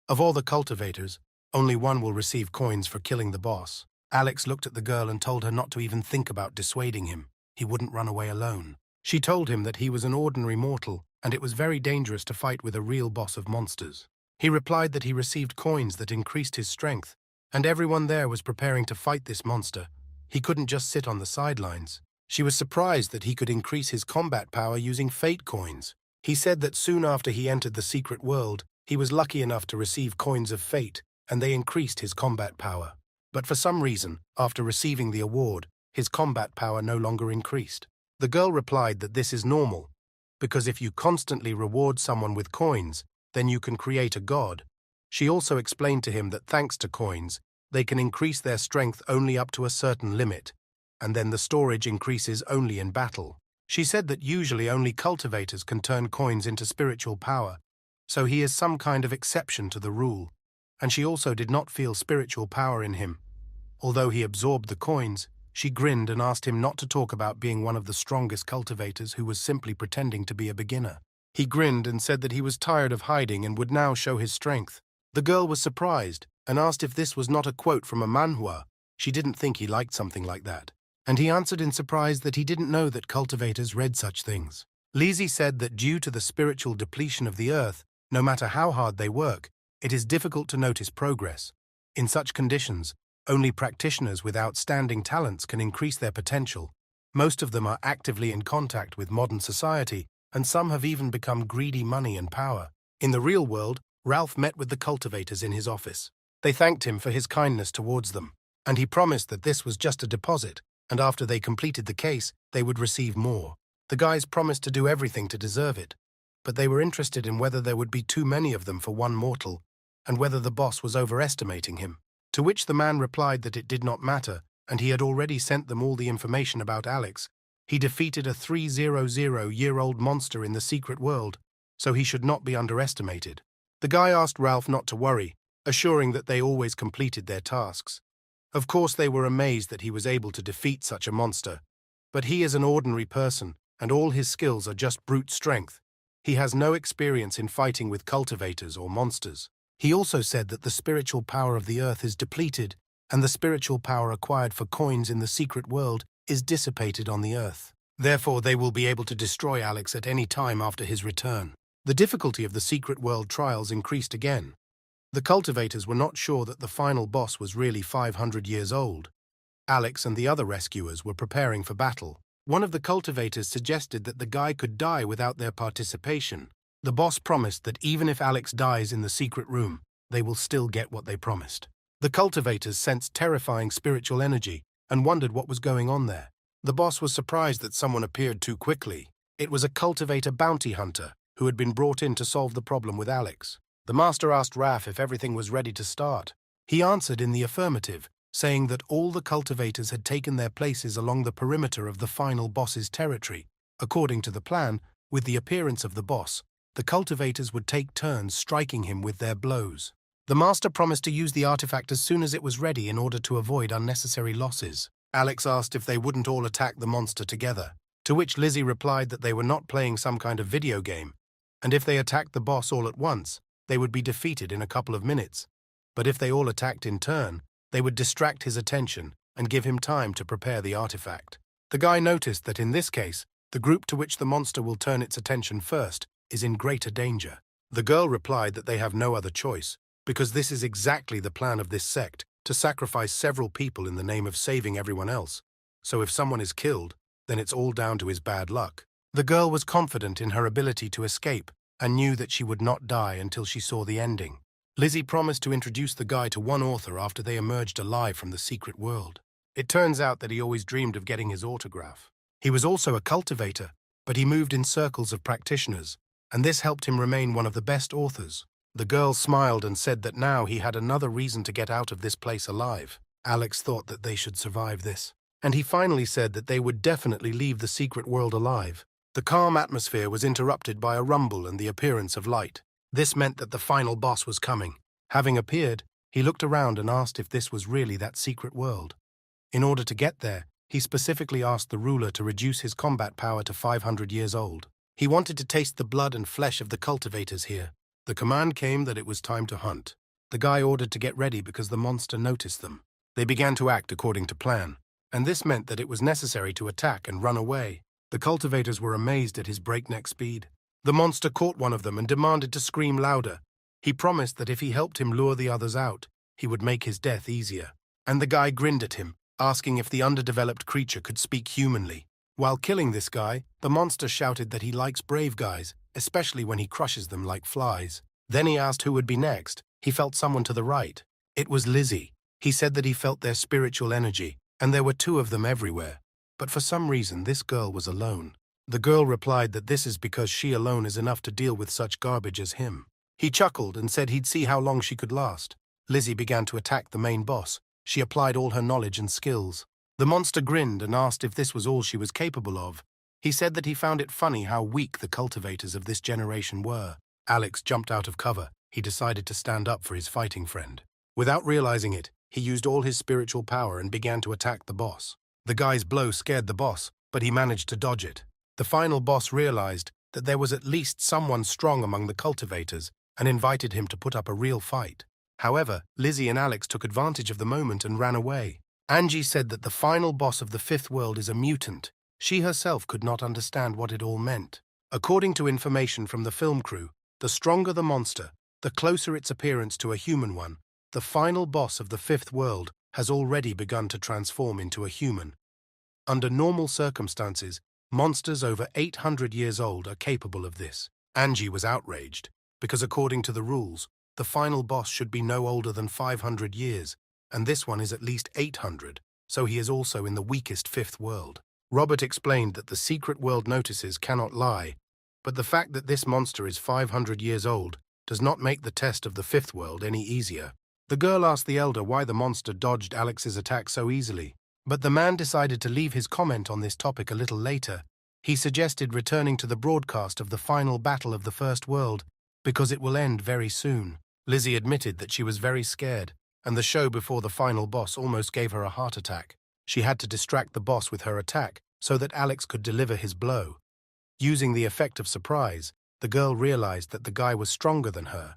Of all the cultivators, only one will receive coins for killing the boss. Alex looked at the girl and told her not to even think about dissuading him. He wouldn't run away alone. She told him that he was an ordinary mortal, and it was very dangerous to fight with a real boss of monsters. He replied that he received coins that increased his strength, and everyone there was preparing to fight this monster. He couldn't just sit on the sidelines. She was surprised that he could increase his combat power using fate coins. He said that soon after he entered the secret world, he was lucky enough to receive coins of fate, and they increased his combat power. But for some reason, after receiving the award, his combat power no longer increased. The girl replied that this is normal, because if you constantly reward someone with coins, then you can create a god. She also explained to him that thanks to coins, they can increase their strength only up to a certain limit, and then the storage increases only in battle. She said that usually only cultivators can turn coins into spiritual power, so he is some kind of exception to the rule, and she also did not feel spiritual power in him. Although he absorbed the coins, she grinned and asked him not to talk about being one of the strongest cultivators who was simply pretending to be a beginner. He grinned and said that he was tired of hiding and would now show his strength. The girl was surprised and asked if this was not a quote from a manhwa. She didn't think he liked something like that. And he answered in surprise that he didn't know that cultivators read such things. Lizzie said that due to the spiritual depletion of the earth, no matter how hard they work, it is difficult to notice progress. In such conditions, only practitioners with outstanding talents can increase their potential. Most of them are actively in contact with modern society, and some have even become greedy money and power. In the real world, Ralph met with the cultivators in his office. They thanked him for his kindness towards them, and he promised that this was just a deposit, and after they completed the case, they would receive more. The guys promised to do everything to deserve it, but they were interested in whether there would be too many of them for one mortal, and whether the boss was overestimating him. To which the man replied that it did not matter, and he had already sent them all the information about Alex. He defeated a 300-year-old monster in the secret world, so he should not be underestimated. The guy asked Ralph not to worry, assuring that they always completed their tasks. Of course they were amazed that he was able to defeat such a monster, but he is an ordinary person, and all his skills are just brute strength. He has no experience in fighting with cultivators or monsters. He also said that the spiritual power of the earth is depleted, and the spiritual power acquired for coins in the secret world is dissipated on the earth. Therefore, they will be able to destroy Alex at any time after his return. The difficulty of the secret world trials increased again. The cultivators were not sure that the final boss was really 500 years old. Alex and the other rescuers were preparing for battle. One of the cultivators suggested that the guy could die without their participation. The boss promised that even if Alex dies in the secret room, they will still get what they promised. The cultivators sensed terrifying spiritual energy and wondered what was going on there. The boss was surprised that someone appeared too quickly. It was a cultivator bounty hunter who had been brought in to solve the problem with Alex. The master asked Raph if everything was ready to start. He answered in the affirmative, saying that all the cultivators had taken their places along the perimeter of the final boss's territory. According to the plan, with the appearance of the boss, the cultivators would take turns striking him with their blows. The master promised to use the artifact as soon as it was ready in order to avoid unnecessary losses. Alex asked if they wouldn't all attack the monster together, to which Lizzie replied that they were not playing some kind of video game, and if they attacked the boss all at once, they would be defeated in a couple of minutes. But if they all attacked in turn, they would distract his attention and give him time to prepare the artifact. The guy noticed that in this case, the group to which the monster will turn its attention first is in greater danger. The girl replied that they have no other choice, because this is exactly the plan of this sect, to sacrifice several people in the name of saving everyone else. So if someone is killed, then it's all down to his bad luck. The girl was confident in her ability to escape and knew that she would not die until she saw the ending. Lizzie promised to introduce the guy to one author after they emerged alive from the secret world. It turns out that he always dreamed of getting his autograph. He was also a cultivator, but he moved in circles of practitioners, and this helped him remain one of the best authors. The girl smiled and said that now he had another reason to get out of this place alive. Alex thought that they should survive this, and he finally said that they would definitely leave the secret world alive. The calm atmosphere was interrupted by a rumble and the appearance of light. This meant that the final boss was coming. Having appeared, he looked around and asked if this was really that secret world. In order to get there, he specifically asked the ruler to reduce his combat power to 500 years old. He wanted to taste the blood and flesh of the cultivators here. The command came that it was time to hunt. The guy ordered to get ready because the monster noticed them. They began to act according to plan, and this meant that it was necessary to attack and run away. The cultivators were amazed at his breakneck speed. The monster caught one of them and demanded to scream louder. He promised that if he helped him lure the others out, he would make his death easier. And the guy grinned at him, asking if the underdeveloped creature could speak humanly. While killing this guy, the monster shouted that he likes brave guys, especially when he crushes them like flies. Then he asked who would be next. He felt someone to the right. It was Lizzie. He said that he felt their spiritual energy, and there were two of them everywhere. But for some reason, this girl was alone. The girl replied that this is because she alone is enough to deal with such garbage as him. He chuckled and said he'd see how long she could last. Lizzie began to attack the main boss. She applied all her knowledge and skills. The monster grinned and asked if this was all she was capable of. He said that he found it funny how weak the cultivators of this generation were. Alex jumped out of cover. He decided to stand up for his fighting friend. Without realizing it, he used all his spiritual power and began to attack the boss. The guy's blow scared the boss, but he managed to dodge it. The final boss realized that there was at least someone strong among the cultivators and invited him to put up a real fight. However, Lizzie and Alex took advantage of the moment and ran away. Angie said that the final boss of the fifth world is a mutant. She herself could not understand what it all meant. According to information from the film crew, the stronger the monster, the closer its appearance to a human one. The final boss of the fifth world has already begun to transform into a human. Under normal circumstances, monsters over 800 years old are capable of this. Angie was outraged, because according to the rules, the final boss should be no older than 500 years, and this one is at least 800, so he is also in the weakest fifth world. Robert explained that the secret world notices cannot lie, but the fact that this monster is 500 years old does not make the test of the fifth world any easier. The girl asked the elder why the monster dodged Alex's attack so easily, but the man decided to leave his comment on this topic a little later. He suggested returning to the broadcast of the final battle of the first world, because it will end very soon. Lizzie admitted that she was very scared, and the show before the final boss almost gave her a heart attack. She had to distract the boss with her attack so that Alex could deliver his blow. Using the effect of surprise, the girl realized that the guy was stronger than her,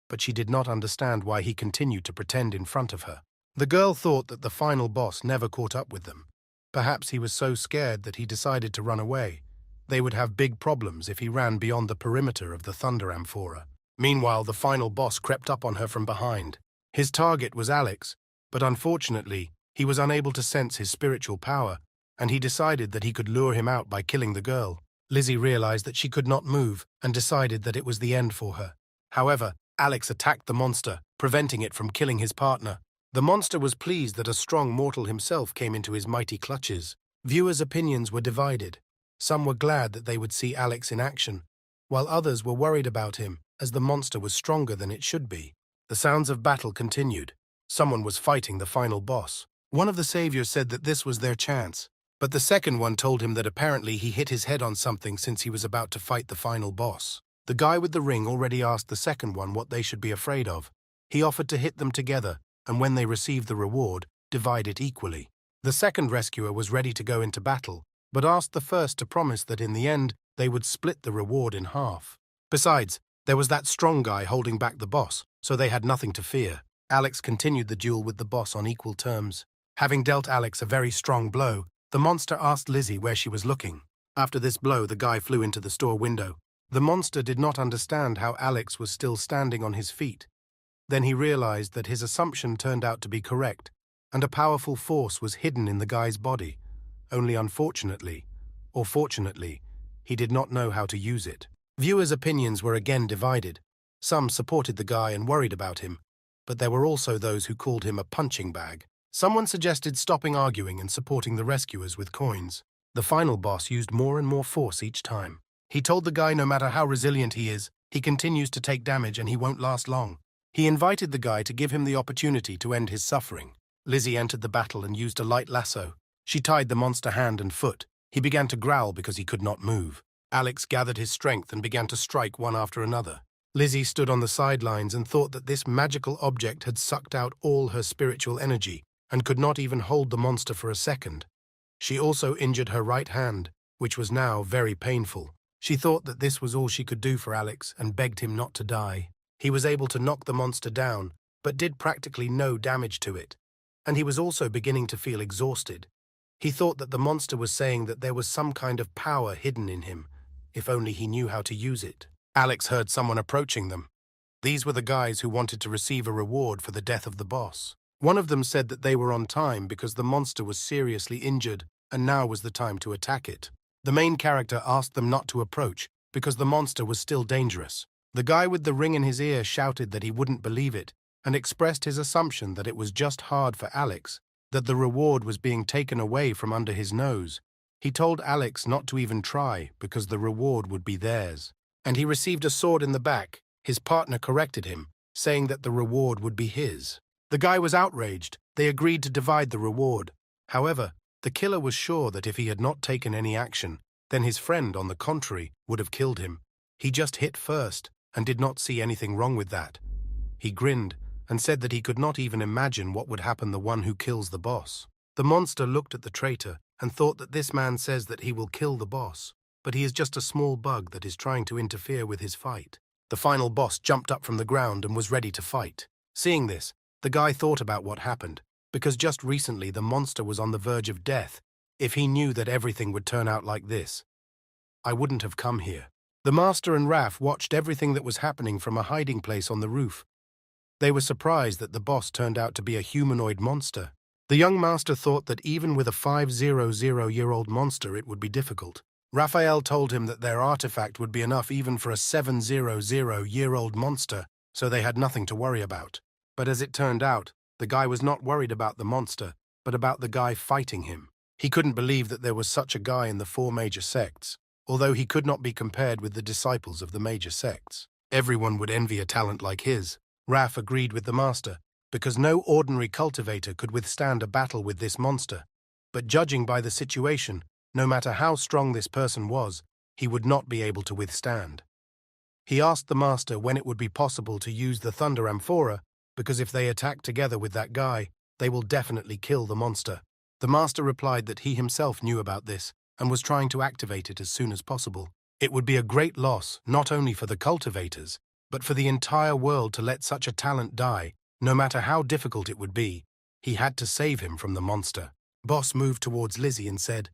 but she did not understand why he continued to pretend in front of her. The girl thought that the final boss never caught up with them. Perhaps he was so scared that he decided to run away. They would have big problems if he ran beyond the perimeter of the Thunder Amphora. Meanwhile, the final boss crept up on her from behind. His target was Alex, but unfortunately, he was unable to sense his spiritual power, and he decided that he could lure him out by killing the girl. Lizzie realized that she could not move and decided that it was the end for her. However, Alex attacked the monster, preventing it from killing his partner. The monster was pleased that a strong mortal himself came into his mighty clutches. Viewers' opinions were divided. Some were glad that they would see Alex in action, while others were worried about him, as the monster was stronger than it should be. The sounds of battle continued. Someone was fighting the final boss. One of the saviors said that this was their chance, but the second one told him that apparently he hit his head on something since he was about to fight the final boss. The guy with the ring already asked the second one what they should be afraid of. He offered to hit them together, and when they received the reward, divide it equally. The second rescuer was ready to go into battle, but asked the first to promise that in the end they would split the reward in half. Besides, there was that strong guy holding back the boss, so they had nothing to fear. Alex continued the duel with the boss on equal terms. Having dealt Alex a very strong blow, the monster asked Lizzie where she was looking. After this blow, the guy flew into the store window. The monster did not understand how Alex was still standing on his feet. Then he realized that his assumption turned out to be correct, and a powerful force was hidden in the guy's body. Only unfortunately, or fortunately, he did not know how to use it. Viewers' opinions were again divided. Some supported the guy and worried about him, but there were also those who called him a punching bag. Someone suggested stopping arguing and supporting the rescuers with coins. The final boss used more and more force each time. He told the guy no matter how resilient he is, he continues to take damage and he won't last long. He invited the guy to give him the opportunity to end his suffering. Lizzie entered the battle and used a light lasso. She tied the monster hand and foot. He began to growl because he could not move. Alex gathered his strength and began to strike one after another. Lizzie stood on the sidelines and thought that this magical object had sucked out all her spiritual energy and could not even hold the monster for a second. She also injured her right hand, which was now very painful. She thought that this was all she could do for Alex and begged him not to die. He was able to knock the monster down, but did practically no damage to it. And he was also beginning to feel exhausted. He thought that the monster was saying that there was some kind of power hidden in him, if only he knew how to use it. Alex heard someone approaching them. These were the guys who wanted to receive a reward for the death of the boss. One of them said that they were on time because the monster was seriously injured and now was the time to attack it. The main character asked them not to approach because the monster was still dangerous. The guy with the ring in his ear shouted that he wouldn't believe it and expressed his assumption that it was just hard for Alex, that the reward was being taken away from under his nose. He told Alex not to even try because the reward would be theirs. And he received a sword in the back. His partner corrected him, saying that the reward would be his. The guy was outraged. They agreed to divide the reward. However, the killer was sure that if he had not taken any action, then his friend, on the contrary, would have killed him. He just hit first and did not see anything wrong with that. He grinned and said that he could not even imagine what would happen the one who kills the boss. The monster looked at the traitor and thought that this man says that he will kill the boss, but he is just a small bug that is trying to interfere with his fight. The final boss jumped up from the ground and was ready to fight. Seeing this, the guy thought about what happened, because just recently the monster was on the verge of death. If he knew that everything would turn out like this, I wouldn't have come here. The master and Raph watched everything that was happening from a hiding place on the roof. They were surprised that the boss turned out to be a humanoid monster. The young master thought that even with a 500-year-old monster it would be difficult. Raphael told him that their artifact would be enough even for a 700-year-old monster, so they had nothing to worry about. But as it turned out, the guy was not worried about the monster, but about the guy fighting him. He couldn't believe that there was such a guy in the 4 major sects, although he could not be compared with the disciples of the major sects. Everyone would envy a talent like his. Raph agreed with the master, because no ordinary cultivator could withstand a battle with this monster. But judging by the situation, no matter how strong this person was, he would not be able to withstand. He asked the master when it would be possible to use the Thunder Amphora, because if they attack together with that guy, they will definitely kill the monster. The master replied that he himself knew about this and was trying to activate it as soon as possible. It would be a great loss, not only for the cultivators, but for the entire world to let such a talent die. No matter how difficult it would be, he had to save him from the monster. Boss moved towards Lizzie and said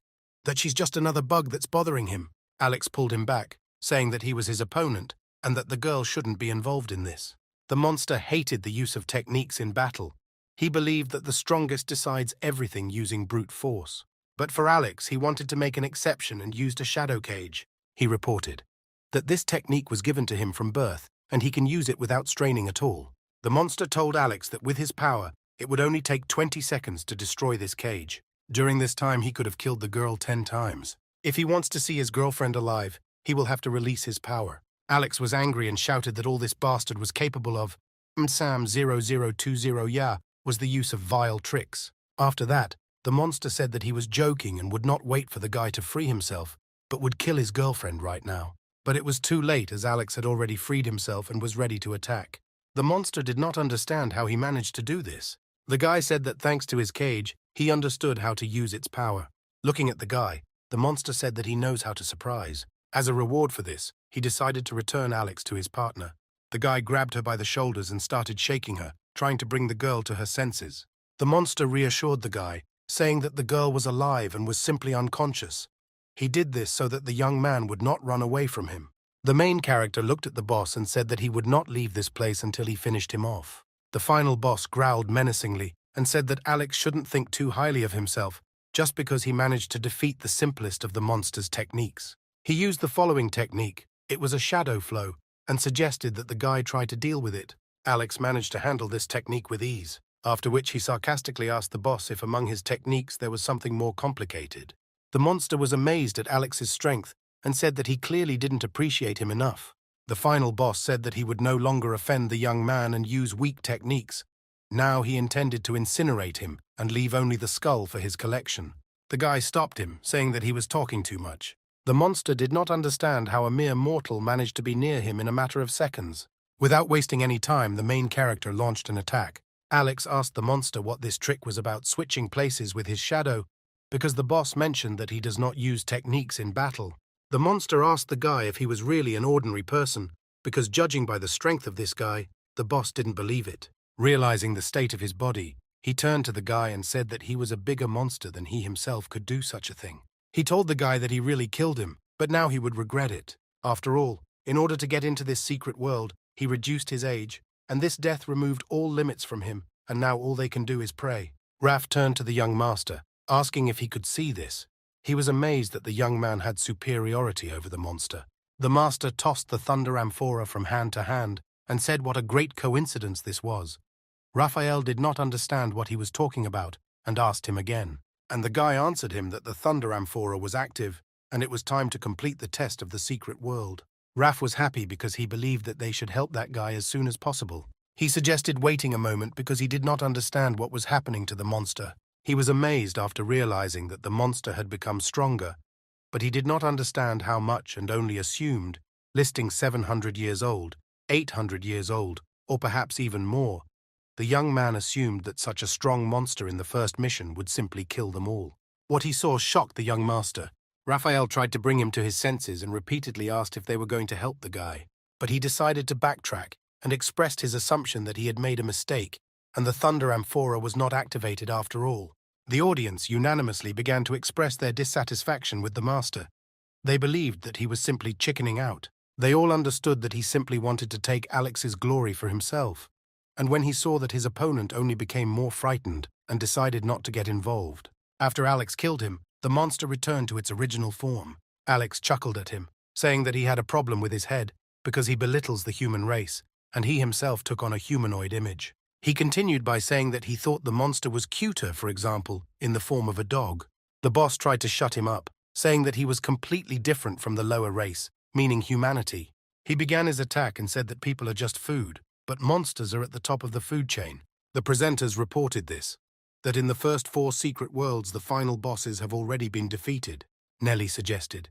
that she's just another bug that's bothering him. Alex pulled him back, saying that he was his opponent and that the girl shouldn't be involved in this. The monster hated the use of techniques in battle. He believed that the strongest decides everything using brute force. But for Alex, he wanted to make an exception and used a shadow cage. He reported that this technique was given to him from birth and he can use it without straining at all. The monster told Alex that with his power, it would only take 20 seconds to destroy this cage. During this time, he could have killed the girl 10 times. If he wants to see his girlfriend alive, he will have to release his power. Alex was angry and shouted that all this bastard was capable of, Sam 0020 ya, was the use of vile tricks. After that, the monster said that he was joking and would not wait for the guy to free himself, but would kill his girlfriend right now. But it was too late as Alex had already freed himself and was ready to attack. The monster did not understand how he managed to do this. The guy said that thanks to his cage, he understood how to use its power. Looking at the guy, the monster said that he knows how to surprise. As a reward for this, he decided to return Alex to his partner. The guy grabbed her by the shoulders and started shaking her, trying to bring the girl to her senses. The monster reassured the guy, saying that the girl was alive and was simply unconscious. He did this so that the young man would not run away from him. The main character looked at the boss and said that he would not leave this place until he finished him off. The final boss growled menacingly and said that Alex shouldn't think too highly of himself just because he managed to defeat the simplest of the monster's techniques. He used the following technique. It was a shadow flow, and suggested that the guy try to deal with it. Alex managed to handle this technique with ease, after which he sarcastically asked the boss if among his techniques there was something more complicated. The monster was amazed at Alex's strength and said that he clearly didn't appreciate him enough. The final boss said that he would no longer offend the young man and use weak techniques. Now he intended to incinerate him and leave only the skull for his collection. The guy stopped him, saying that he was talking too much. The monster did not understand how a mere mortal managed to be near him in a matter of seconds. Without wasting any time, the main character launched an attack. Alex asked the monster what this trick was about switching places with his shadow, because the boss mentioned that he does not use techniques in battle. The monster asked the guy if he was really an ordinary person, because judging by the strength of this guy, the boss didn't believe it. Realizing the state of his body, he turned to the guy and said that he was a bigger monster than he himself could do such a thing. He told the guy that he really killed him, but now he would regret it. After all, in order to get into this secret world, he reduced his age, and this death removed all limits from him, and now all they can do is pray. Raph turned to the young master, asking if he could see this. He was amazed that the young man had superiority over the monster. The master tossed the thunder amphora from hand to hand and said what a great coincidence this was. Raphael did not understand what he was talking about and asked him again. And the guy answered him that the thunder amphora was active and it was time to complete the test of the secret world. Raph was happy because he believed that they should help that guy as soon as possible. He suggested waiting a moment because he did not understand what was happening to the monster. He was amazed after realizing that the monster had become stronger, but he did not understand how much and only assumed, listing 700 years old, 800 years old, or perhaps even more. The young man assumed that such a strong monster in the first mission would simply kill them all. What he saw shocked the young master. Raphael tried to bring him to his senses and repeatedly asked if they were going to help the guy, but he decided to backtrack and expressed his assumption that he had made a mistake and the thunder amphora was not activated after all. The audience unanimously began to express their dissatisfaction with the master. They believed that he was simply chickening out. They all understood that he simply wanted to take Alex's glory for himself. And when he saw that his opponent only became more frightened and decided not to get involved. After Alex killed him, the monster returned to its original form. Alex chuckled at him, saying that he had a problem with his head because he belittles the human race, and he himself took on a humanoid image. He continued by saying that he thought the monster was cuter, for example, in the form of a dog. The boss tried to shut him up, saying that he was completely different from the lower race, meaning humanity. He began his attack and said that people are just food, but monsters are at the top of the food chain. The presenters reported this, that in the first 4 secret worlds the final bosses have already been defeated. Nelly suggested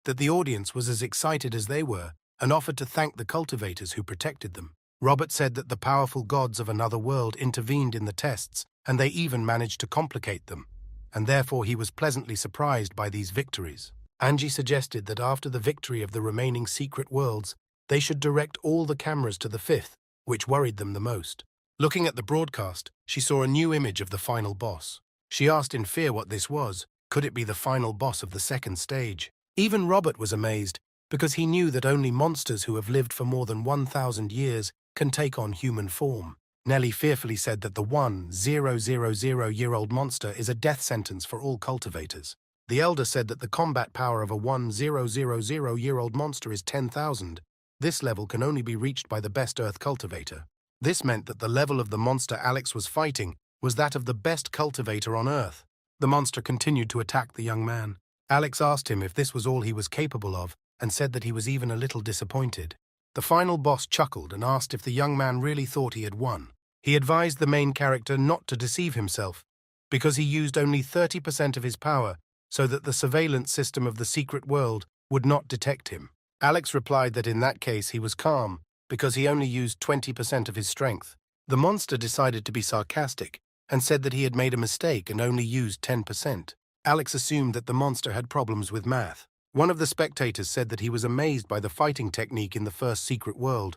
that the audience was as excited as they were and offered to thank the cultivators who protected them. Robert said that the powerful gods of another world intervened in the tests and they even managed to complicate them, and therefore he was pleasantly surprised by these victories. Angie suggested that after the victory of the remaining secret worlds, they should direct all the cameras to the 5th, which worried them the most. Looking at the broadcast, she saw a new image of the final boss. She asked in fear what this was. Could it be the final boss of the 2nd stage? Even Robert was amazed, because he knew that only monsters who have lived for more than 1,000 years can take on human form. Nelly fearfully said that the 1,000-year-old monster is a death sentence for all cultivators. The elder said that the combat power of a 1,000-year-old monster is 10,000. This level can only be reached by the best Earth cultivator. This meant that the level of the monster Alex was fighting was that of the best cultivator on Earth. The monster continued to attack the young man. Alex asked him if this was all he was capable of and said that he was even a little disappointed. The final boss chuckled and asked if the young man really thought he had won. He advised the main character not to deceive himself, because he used only 30% of his power so that the surveillance system of the secret world would not detect him. Alex replied that in that case he was calm, because he only used 20% of his strength. The monster decided to be sarcastic and said that he had made a mistake and only used 10%. Alex assumed that the monster had problems with math. One of the spectators said that he was amazed by the fighting technique in the first secret world,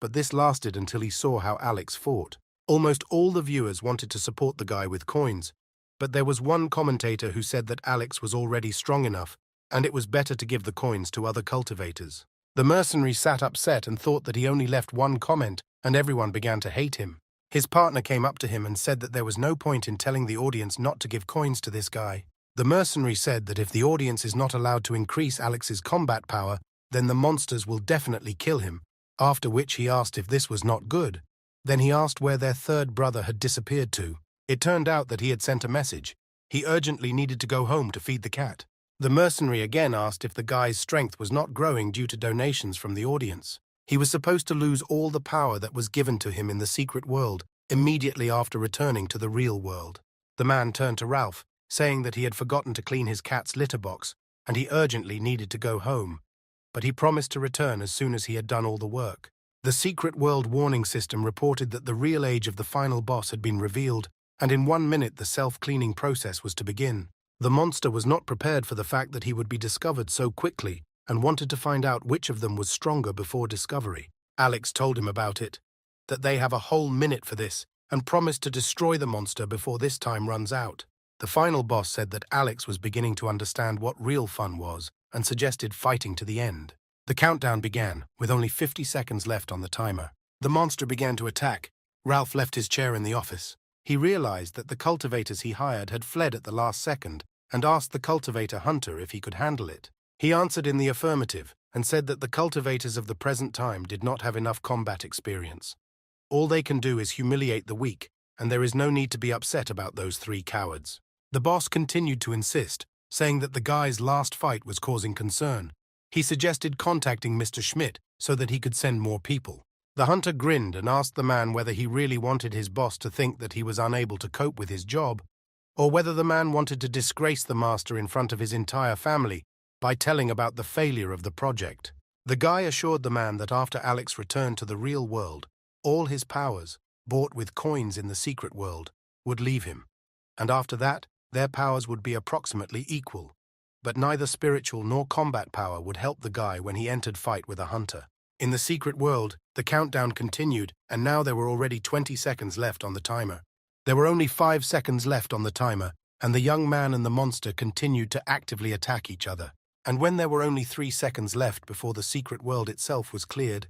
but this lasted until he saw how Alex fought. Almost all the viewers wanted to support the guy with coins, but there was one commentator who said that Alex was already strong enough, and it was better to give the coins to other cultivators. The mercenary sat upset and thought that he only left one comment, and everyone began to hate him. His partner came up to him and said that there was no point in telling the audience not to give coins to this guy. The mercenary said that if the audience is not allowed to increase Alex's combat power, then the monsters will definitely kill him, after which he asked if this was not good. Then he asked where their third brother had disappeared to. It turned out that he had sent a message. He urgently needed to go home to feed the cat. The mercenary again asked if the guy's strength was not growing due to donations from the audience. He was supposed to lose all the power that was given to him in the secret world immediately after returning to the real world. The man turned to Ralph, saying that he had forgotten to clean his cat's litter box, and he urgently needed to go home, but he promised to return as soon as he had done all the work. The secret world warning system reported that the real age of the final boss had been revealed, and in 1 minute the self-cleaning process was to begin. The monster was not prepared for the fact that he would be discovered so quickly and wanted to find out which of them was stronger before discovery. Alex told him about it, that they have a whole minute for this, and promised to destroy the monster before this time runs out. The final boss said that Alex was beginning to understand what real fun was and suggested fighting to the end. The countdown began, with only 50 seconds left on the timer. The monster began to attack. Ralph left his chair in the office. He realized that the cultivators he hired had fled at the last second and asked the cultivator Hunter if he could handle it. He answered in the affirmative and said that the cultivators of the present time did not have enough combat experience. All they can do is humiliate the weak, and there is no need to be upset about those 3 cowards. The boss continued to insist, saying that the guy's last fight was causing concern. He suggested contacting Mr. Schmidt so that he could send more people. The hunter grinned and asked the man whether he really wanted his boss to think that he was unable to cope with his job, or whether the man wanted to disgrace the master in front of his entire family by telling about the failure of the project. The guy assured the man that after Alex returned to the real world, all his powers, bought with coins in the secret world, would leave him, and after that, their powers would be approximately equal, but neither spiritual nor combat power would help the guy when he entered fight with a hunter. In the secret world, the countdown continued, and now there were already 20 seconds left on the timer. There were only 5 seconds left on the timer, and the young man and the monster continued to actively attack each other. And when there were only 3 seconds left before the secret world itself was cleared,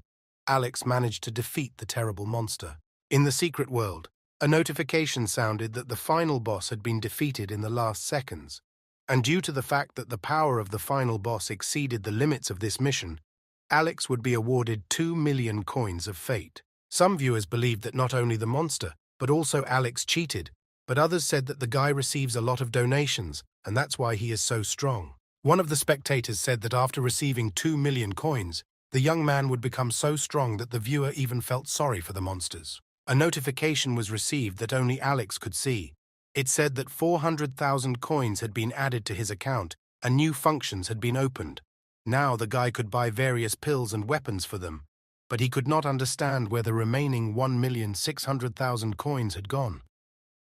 Alex managed to defeat the terrible monster. In the secret world, a notification sounded that the final boss had been defeated in the last seconds, and due to the fact that the power of the final boss exceeded the limits of this mission, Alex would be awarded 2 million coins of fate. Some viewers believed that not only the monster, but also Alex cheated, but others said that the guy receives a lot of donations, and that's why he is so strong. One of the spectators said that after receiving 2 million coins, the young man would become so strong that the viewer even felt sorry for the monsters. A notification was received that only Alex could see. It said that 400,000 coins had been added to his account and new functions had been opened. Now the guy could buy various pills and weapons for them, but he could not understand where the remaining 1,600,000 coins had gone.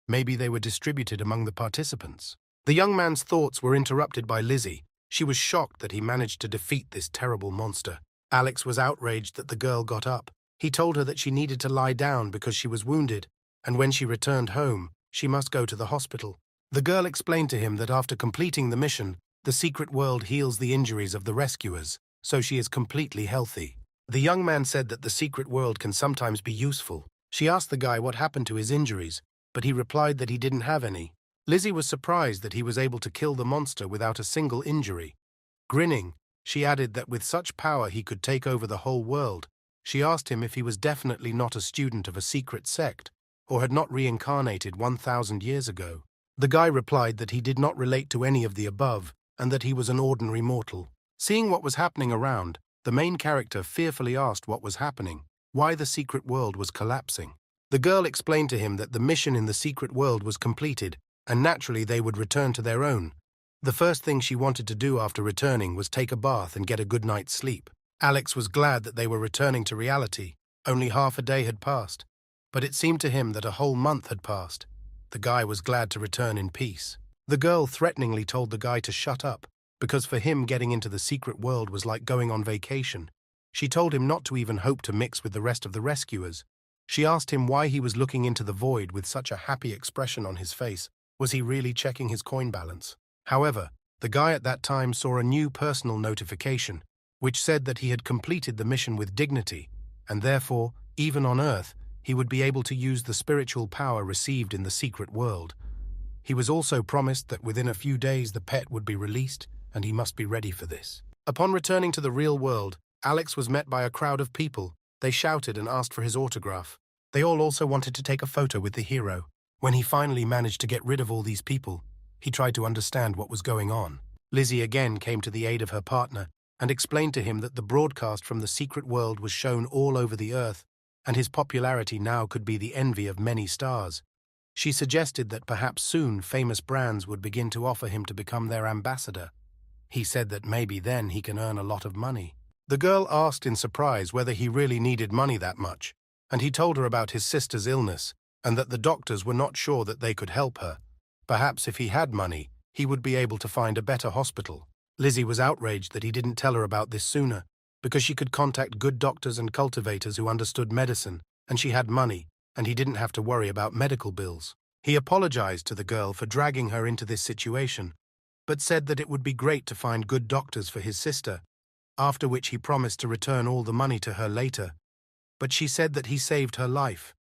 Maybe they were distributed among the participants. The young man's thoughts were interrupted by Lizzie. She was shocked that he managed to defeat this terrible monster. Alex was outraged that the girl got up. He told her that she needed to lie down because she was wounded, and when she returned home, she must go to the hospital. The girl explained to him that after completing the mission, the secret world heals the injuries of the rescuers, so she is completely healthy. The young man said that the secret world can sometimes be useful. She asked the guy what happened to his injuries, but he replied that he didn't have any. Lizzie was surprised that he was able to kill the monster without a single injury. Grinning, she added that with such power he could take over the whole world. She asked him if he was definitely not a student of a secret sect, or had not reincarnated 1,000 years ago. The guy replied that he did not relate to any of the above, and that he was an ordinary mortal. Seeing what was happening around, the main character fearfully asked what was happening, why the secret world was collapsing. The girl explained to him that the mission in the secret world was completed, and naturally they would return to their own. The first thing she wanted to do after returning was take a bath and get a good night's sleep. Alex was glad that they were returning to reality. Only half a day had passed, but it seemed to him that a whole month had passed. The guy was glad to return in peace. The girl threateningly told the guy to shut up, because for him getting into the secret world was like going on vacation. She told him not to even hope to mix with the rest of the rescuers. She asked him why he was looking into the void with such a happy expression on his face. Was he really checking his coin balance? However, the guy at that time saw a new personal notification, which said that he had completed the mission with dignity, and therefore, even on Earth, he would be able to use the spiritual power received in the secret world. He was also promised that within a few days the pet would be released, and he must be ready for this. Upon returning to the real world, Alex was met by a crowd of people. They shouted and asked for his autograph. They all also wanted to take a photo with the hero. When he finally managed to get rid of all these people, he tried to understand what was going on. Lizzie again came to the aid of her partner and explained to him that the broadcast from the secret world was shown all over the Earth, and his popularity now could be the envy of many stars. She suggested that perhaps soon famous brands would begin to offer him to become their ambassador. He said that maybe then he can earn a lot of money. The girl asked in surprise whether he really needed money that much, and he told her about his sister's illness and that the doctors were not sure that they could help her. Perhaps if he had money, he would be able to find a better hospital. Lizzie was outraged that he didn't tell her about this sooner, because she could contact good doctors and cultivators who understood medicine, and she had money, and he didn't have to worry about medical bills. He apologized to the girl for dragging her into this situation, but said that it would be great to find good doctors for his sister, after which he promised to return all the money to her later. But she said that he saved her life,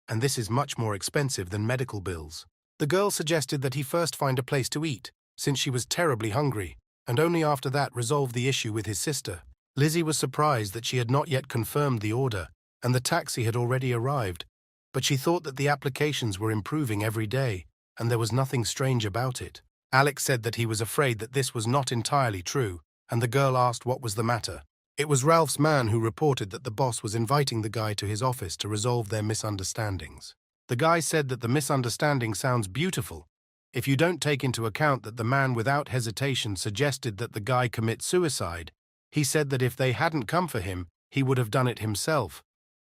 and this is much more expensive than medical bills. The girl suggested that he first find a place to eat, since she was terribly hungry, and only after that resolve the issue with his sister. Lizzie was surprised that she had not yet confirmed the order, and the taxi had already arrived, but she thought that the applications were improving every day, and there was nothing strange about it. Alex said that he was afraid that this was not entirely true, and the girl asked what was the matter. It was Ralph's man who reported that the boss was inviting the guy to his office to resolve their misunderstandings. The guy said that the misunderstanding sounds beautiful, if you don't take into account that the man without hesitation suggested that the guy commit suicide. He said that if they hadn't come for him, he would have done it himself.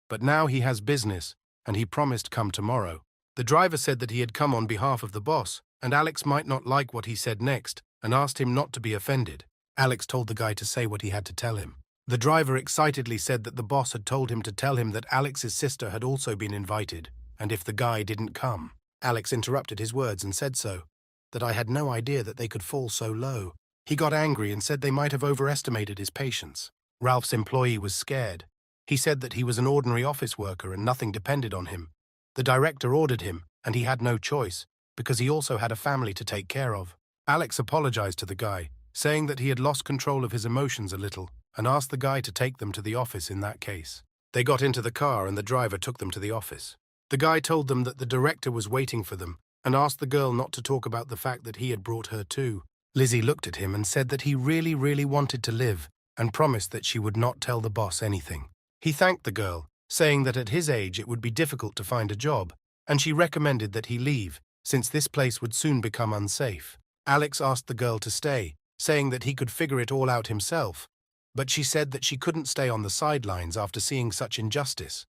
But now he has business, and he promised come tomorrow. The driver said that he had come on behalf of the boss, and Alex might not like what he said next, and asked him not to be offended. Alex told the guy to say what he had to tell him. The driver excitedly said that the boss had told him to tell him that Alex's sister had also been invited, and if the guy didn't come. Alex interrupted his words and said so, that I had no idea that they could fall so low. He got angry and said they might have overestimated his patience. Ralph's employee was scared. He said that he was an ordinary office worker and nothing depended on him. The director ordered him, and he had no choice, because he also had a family to take care of. Alex apologized to the guy, saying that he had lost control of his emotions a little, and asked the guy to take them to the office in that case. They got into the car and the driver took them to the office. The guy told them that the director was waiting for them, and asked the girl not to talk about the fact that he had brought her too. Lizzie looked at him and said that he really wanted to live, and promised that she would not tell the boss anything. He thanked the girl, saying that at his age it would be difficult to find a job, and she recommended that he leave, since this place would soon become unsafe. Alex asked the girl to stay, saying that he could figure it all out himself, but she said that she couldn't stay on the sidelines after seeing such injustice.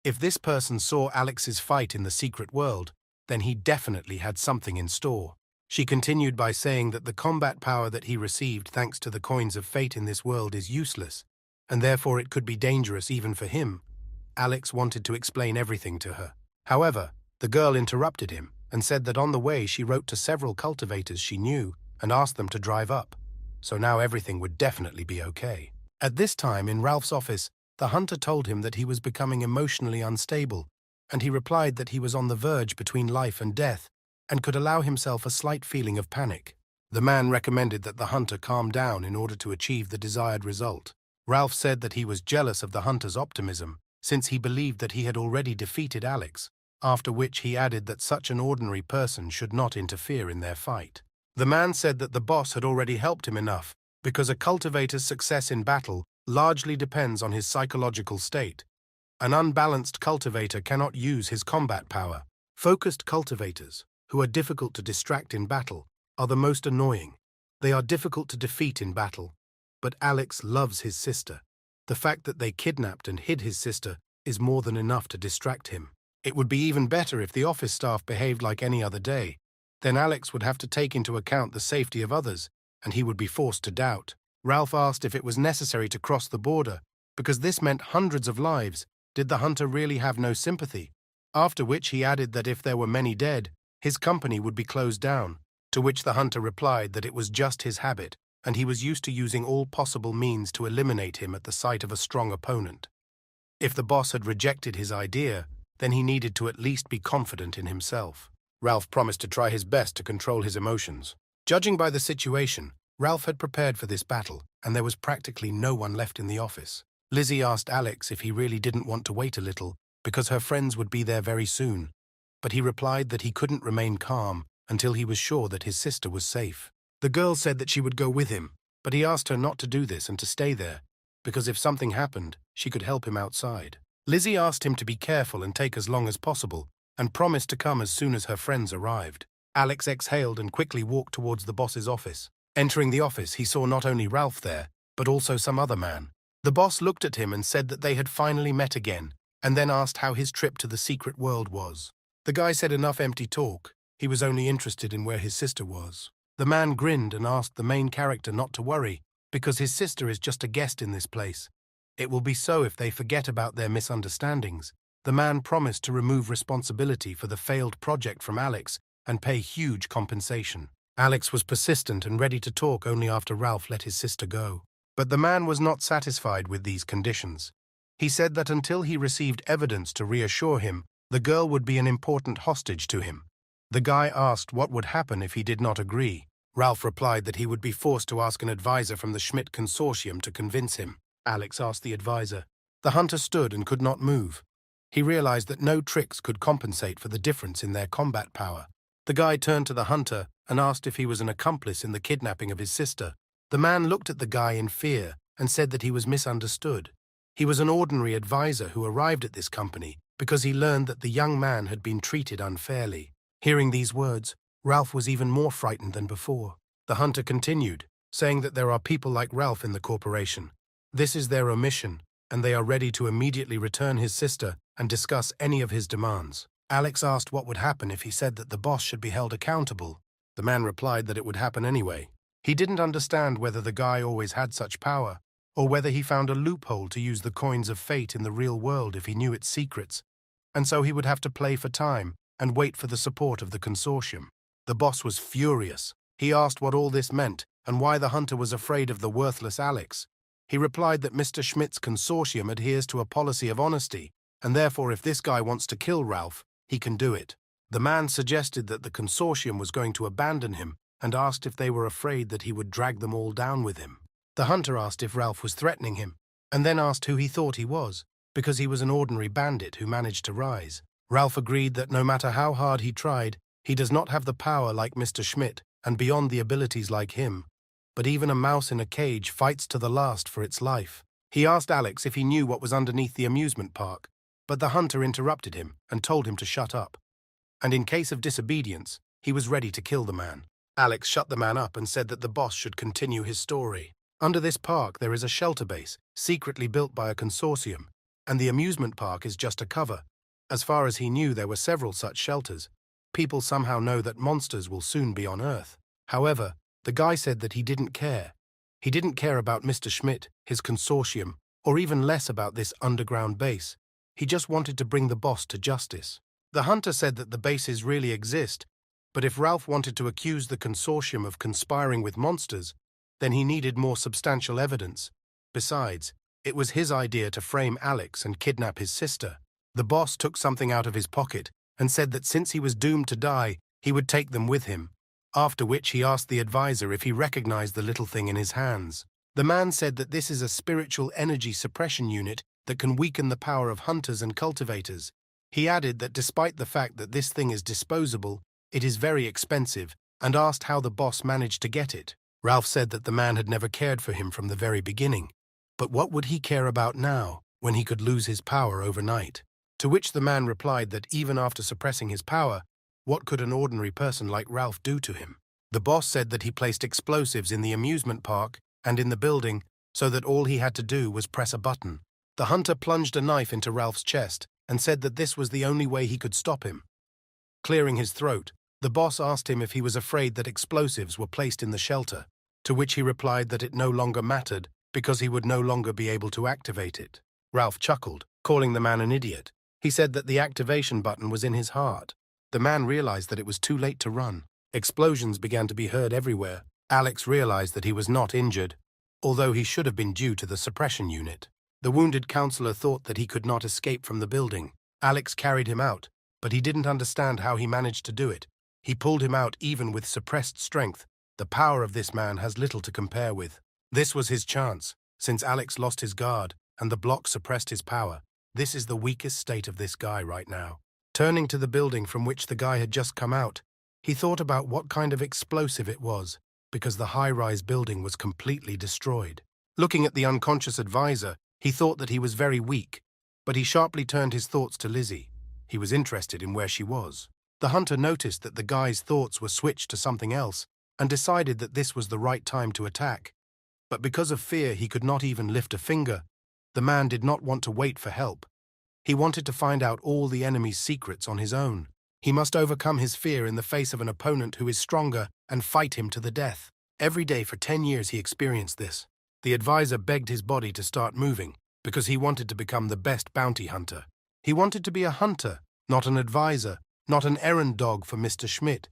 If this person saw Alex's fight in the secret world, then he definitely had something in store. She continued by saying that the combat power that he received thanks to the coins of fate in this world is useless, and therefore it could be dangerous even for him. Alex wanted to explain everything to her. However, the girl interrupted him and said that on the way she wrote to several cultivators she knew and asked them to drive up, so now everything would definitely be okay. At this time in Ralph's office, the hunter told him that he was becoming emotionally unstable, and he replied that he was on the verge between life and death and could allow himself a slight feeling of panic. The man recommended that the hunter calm down in order to achieve the desired result. Ralph said that he was jealous of the hunter's optimism, since he believed that he had already defeated Alex, after which he added that such an ordinary person should not interfere in their fight. The man said that the boss had already helped him enough, because a cultivator's success in battle largely depends on his psychological state. An unbalanced cultivator cannot use his combat power. Focused cultivators, who are difficult to distract in battle, are the most annoying. They are difficult to defeat in battle, but Alex loves his sister. The fact that they kidnapped and hid his sister is more than enough to distract him. It would be even better if the office staff behaved like any other day. Then Alex would have to take into account the safety of others, and he would be forced to doubt. Ralph asked if it was necessary to cross the border, because this meant hundreds of lives. Did the hunter really have no sympathy? After which he added that if there were many dead, his company would be closed down, to which the hunter replied that it was just his habit, and he was used to using all possible means to eliminate him at the sight of a strong opponent. If the boss had rejected his idea, then he needed to at least be confident in himself. Ralph promised to try his best to control his emotions. Judging by the situation, Ralph had prepared for this battle, and there was practically no one left in the office. Lizzie asked Alex if he really didn't want to wait a little, because her friends would be there very soon, but he replied that he couldn't remain calm until he was sure that his sister was safe. The girl said that she would go with him, but he asked her not to do this and to stay there, because if something happened, she could help him outside. Lizzie asked him to be careful and take as long as possible, and promised to come as soon as her friends arrived. Alex exhaled and quickly walked towards the boss's office. Entering the office, he saw not only Ralph there, but also some other man. The boss looked at him and said that they had finally met again, and then asked how his trip to the secret world was. The guy said enough empty talk. He was only interested in where his sister was. The man grinned and asked the main character not to worry, because his sister is just a guest in this place. It will be so if they forget about their misunderstandings. The man promised to remove responsibility for the failed project from Alex and pay huge compensation. Alex was persistent and ready to talk only after Ralph let his sister go. But the man was not satisfied with these conditions. He said that until he received evidence to reassure him, the girl would be an important hostage to him. The guy asked what would happen if he did not agree. Ralph replied that he would be forced to ask an advisor from the Schmidt consortium to convince him. Alex asked the advisor. The hunter stood and could not move. He realized that no tricks could compensate for the difference in their combat power. The guy turned to the hunter and asked if he was an accomplice in the kidnapping of his sister. The man looked at the guy in fear and said that he was misunderstood. He was an ordinary advisor who arrived at this company because he learned that the young man had been treated unfairly. Hearing these words, Ralph was even more frightened than before. The hunter continued, saying that there are people like Ralph in the corporation. This is their omission, and they are ready to immediately return his sister and discuss any of his demands. Alex asked what would happen if he said that the boss should be held accountable. The man replied that it would happen anyway. He didn't understand whether the guy always had such power, or whether he found a loophole to use the coins of fate in the real world if he knew its secrets, and so he would have to play for time and wait for the support of the consortium. The boss was furious. He asked what all this meant and why the hunter was afraid of the worthless Alex. He replied that Mr. Schmidt's consortium adheres to a policy of honesty, and therefore if this guy wants to kill Ralph, he can do it. The man suggested that the consortium was going to abandon him and asked if they were afraid that he would drag them all down with him. The hunter asked if Ralph was threatening him, and then asked who he thought he was, because he was an ordinary bandit who managed to rise. Ralph agreed that no matter how hard he tried, he does not have the power like Mr. Schmidt and beyond the abilities like him. But even a mouse in a cage fights to the last for its life. He asked Alex if he knew what was underneath the amusement park, but the hunter interrupted him and told him to shut up. And in case of disobedience, he was ready to kill the man. Alex shut the man up and said that the boss should continue his story. Under this park there is a shelter base, secretly built by a consortium, and the amusement park is just a cover. As far as he knew, there were several such shelters. People somehow know that monsters will soon be on Earth. However, the guy said that he didn't care. He didn't care about Mr. Schmidt, his consortium, or even less about this underground base. He just wanted to bring the boss to justice. The hunter said that the bases really exist, but if Ralph wanted to accuse the consortium of conspiring with monsters, then he needed more substantial evidence. Besides, it was his idea to frame Alex and kidnap his sister. The boss took something out of his pocket and said that since he was doomed to die, he would take them with him, after which he asked the advisor if he recognized the little thing in his hands. The man said that this is a spiritual energy suppression unit that can weaken the power of hunters and cultivators. He added that despite the fact that this thing is disposable, it is very expensive, and asked how the boss managed to get it. Ralph said that the man had never cared for him from the very beginning. But what would he care about now, when he could lose his power overnight? To which the man replied that even after suppressing his power, what could an ordinary person like Ralph do to him? The boss said that he placed explosives in the amusement park and in the building so that all he had to do was press a button. The hunter plunged a knife into Ralph's chest and said that this was the only way he could stop him. Clearing his throat, the boss asked him if he was afraid that explosives were placed in the shelter. to which he replied that it no longer mattered because he would no longer be able to activate it. Ralph chuckled, calling the man an idiot. He said that the activation button was in his heart. The man realized that it was too late to run. Explosions began to be heard everywhere. Alex realized that he was not injured, although he should have been due to the suppression unit. The wounded counselor thought that he could not escape from the building. Alex carried him out, but he didn't understand how he managed to do it. He pulled him out even with suppressed strength. The power of this man has little to compare with. This was his chance, since Alex lost his guard and the block suppressed his power. This is the weakest state of this guy right now. Turning to the building from which the guy had just come out, he thought about what kind of explosive it was, because the high-rise building was completely destroyed. Looking at the unconscious advisor, he thought that he was very weak, but he sharply turned his thoughts to Lizzie. He was interested in where she was. The hunter noticed that the guy's thoughts were switched to something else and decided that this was the right time to attack. But because of fear, he could not even lift a finger. The man did not want to wait for help. He wanted to find out all the enemy's secrets on his own. He must overcome his fear in the face of an opponent who is stronger and fight him to the death. Every day for 10 years he experienced this. The advisor begged his body to start moving because he wanted to become the best bounty hunter. He wanted to be a hunter, not an advisor, not an errand dog for Mr. Schmidt,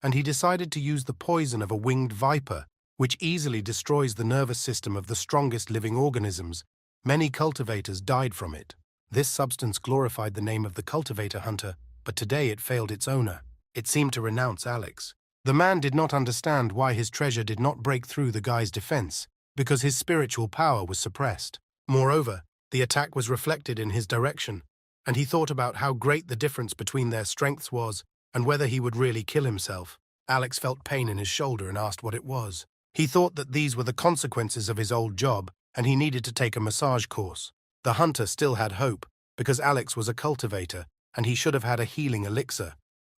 and he decided to use the poison of a winged viper, which easily destroys the nervous system of the strongest living organisms. Many cultivators died from it. This substance glorified the name of the cultivator hunter, but today it failed its owner. It seemed to renounce Alex. The man did not understand why his treasure did not break through the guy's defense, because his spiritual power was suppressed. Moreover, the attack was reflected in his direction, and he thought about how great the difference between their strengths was and whether he would really kill himself. Alex felt pain in his shoulder and asked what it was. He thought that these were the consequences of his old job, and he needed to take a massage course. The hunter still had hope, because Alex was a cultivator, and he should have had a healing elixir.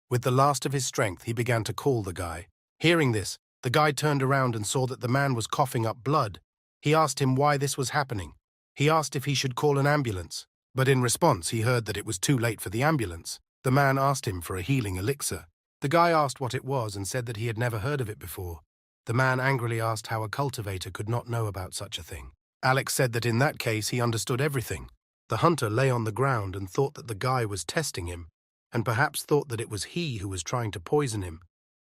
With the last of his strength, he began to call the guy. Hearing this, the guy turned around and saw that the man was coughing up blood. He asked him why this was happening. He asked if he should call an ambulance, but in response he heard that it was too late for the ambulance. The man asked him for a healing elixir. The guy asked what it was and said that he had never heard of it before. The man angrily asked how a cultivator could not know about such a thing. Alex said that in that case he understood everything. The hunter lay on the ground and thought that the guy was testing him, and perhaps thought that it was he who was trying to poison him.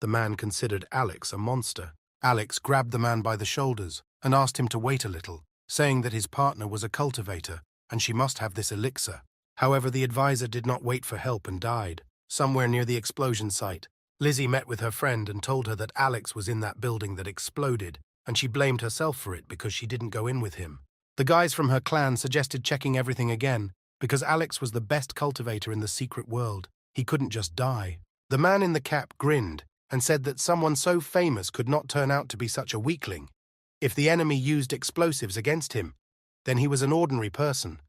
The man considered Alex a monster. Alex grabbed the man by the shoulders and asked him to wait a little, saying that his partner was a cultivator and she must have this elixir. However, the advisor did not wait for help and died. Somewhere near the explosion site, Lizzie met with her friend and told her that Alex was in that building that exploded, and she blamed herself for it because she didn't go in with him. The guys from her clan suggested checking everything again, because Alex was the best cultivator in the secret world. He couldn't just die. The man in the cap grinned and said that someone so famous could not turn out to be such a weakling. If the enemy used explosives against him, then he was an ordinary person.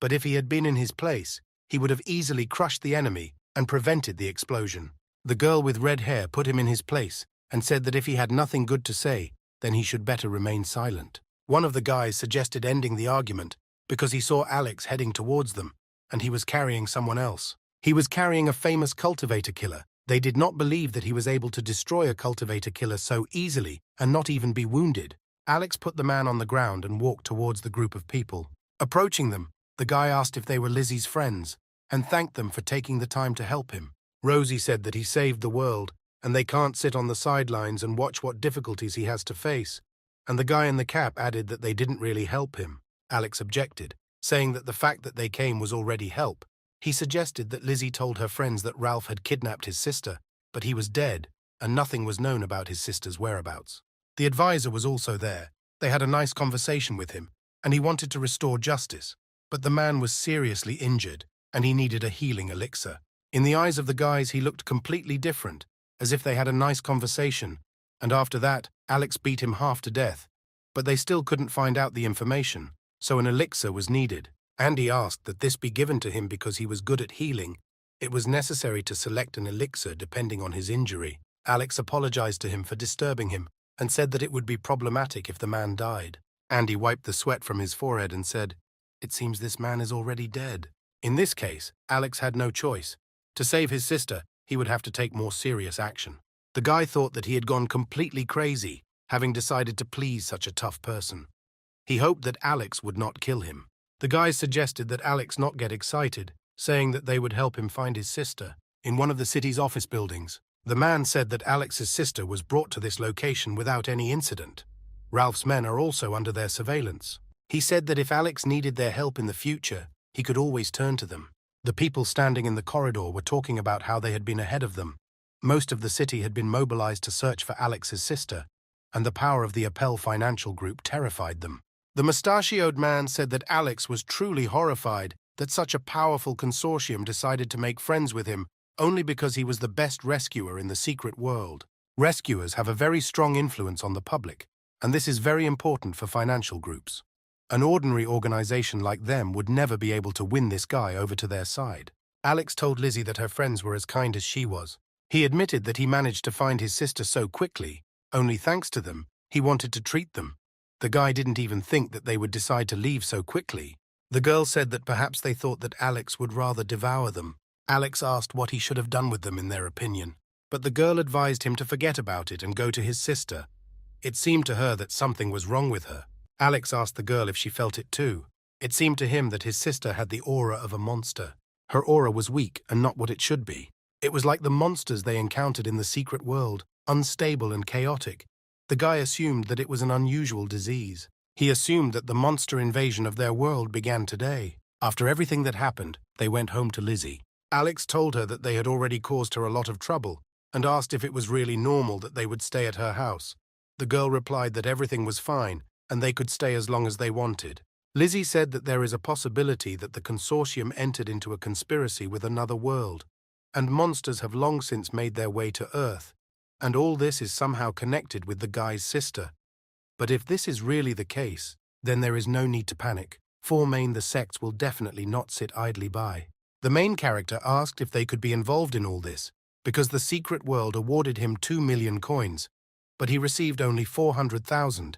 But if he had been in his place, he would have easily crushed the enemy and prevented the explosion. The girl with red hair put him in his place and said that if he had nothing good to say, then he should better remain silent. One of the guys suggested ending the argument because he saw Alex heading towards them, and he was carrying someone else. He was carrying a famous cultivator killer. They did not believe that he was able to destroy a cultivator killer so easily and not even be wounded. Alex put the man on the ground and walked towards the group of people. Approaching them, the guy asked if they were Lizzie's friends and thanked them for taking the time to help him. Rosie said that he saved the world and they can't sit on the sidelines and watch what difficulties he has to face. And the guy in the cap added that they didn't really help him. Alex objected, saying that the fact that they came was already help. He suggested that Lizzie told her friends that Ralph had kidnapped his sister, but he was dead, and nothing was known about his sister's whereabouts. The advisor was also there. They had a nice conversation with him, and he wanted to restore justice. But the man was seriously injured, and he needed a healing elixir. In the eyes of the guys, he looked completely different, as if they had a nice conversation, and after that, Alex beat him half to death. But they still couldn't find out the information, so an elixir was needed. Andy asked that this be given to him because he was good at healing. It was necessary to select an elixir depending on his injury. Alex apologized to him for disturbing him and said that it would be problematic if the man died. Andy wiped the sweat from his forehead and said, "It seems this man is already dead." In this case, Alex had no choice. To save his sister, he would have to take more serious action. The guy thought that he had gone completely crazy, having decided to please such a tough person. He hoped that Alex would not kill him. The guys suggested that Alex not get excited, saying that they would help him find his sister in one of the city's office buildings. The man said that Alex's sister was brought to this location without any incident. Ralph's men are also under their surveillance. He said that if Alex needed their help in the future, he could always turn to them. The people standing in the corridor were talking about how they had been ahead of them. Most of the city had been mobilized to search for Alex's sister, and the power of the Appel financial group terrified them. The mustachioed man said that Alex was truly horrified that such a powerful consortium decided to make friends with him only because he was the best rescuer in the secret world. Rescuers have a very strong influence on the public, and this is very important for financial groups. An ordinary organization like them would never be able to win this guy over to their side. Alex told Lizzie that her friends were as kind as she was. He admitted that he managed to find his sister so quickly, only thanks to them. He wanted to treat them. The guy didn't even think that they would decide to leave so quickly. The girl said that perhaps they thought that Alex would rather devour them. Alex asked what he should have done with them in their opinion, but the girl advised him to forget about it and go to his sister. It seemed to her that something was wrong with her. Alex asked the girl if she felt it too. It seemed to him that his sister had the aura of a monster. Her aura was weak and not what it should be. It was like the monsters they encountered in the secret world, unstable and chaotic. The guy assumed that it was an unusual disease. He assumed that the monster invasion of their world began today. After everything that happened, they went home to Lizzie. Alex told her that they had already caused her a lot of trouble and asked if it was really normal that they would stay at her house. The girl replied that everything was fine and they could stay as long as they wanted. Lizzie said that there is a possibility that the consortium entered into a conspiracy with another world, and monsters have long since made their way to Earth, and all this is somehow connected with the guy's sister. But if this is really the case, then there is no need to panic. The sects will definitely not sit idly by. The main character asked if they could be involved in all this, because the secret world awarded him 2 million coins, but he received only 400,000.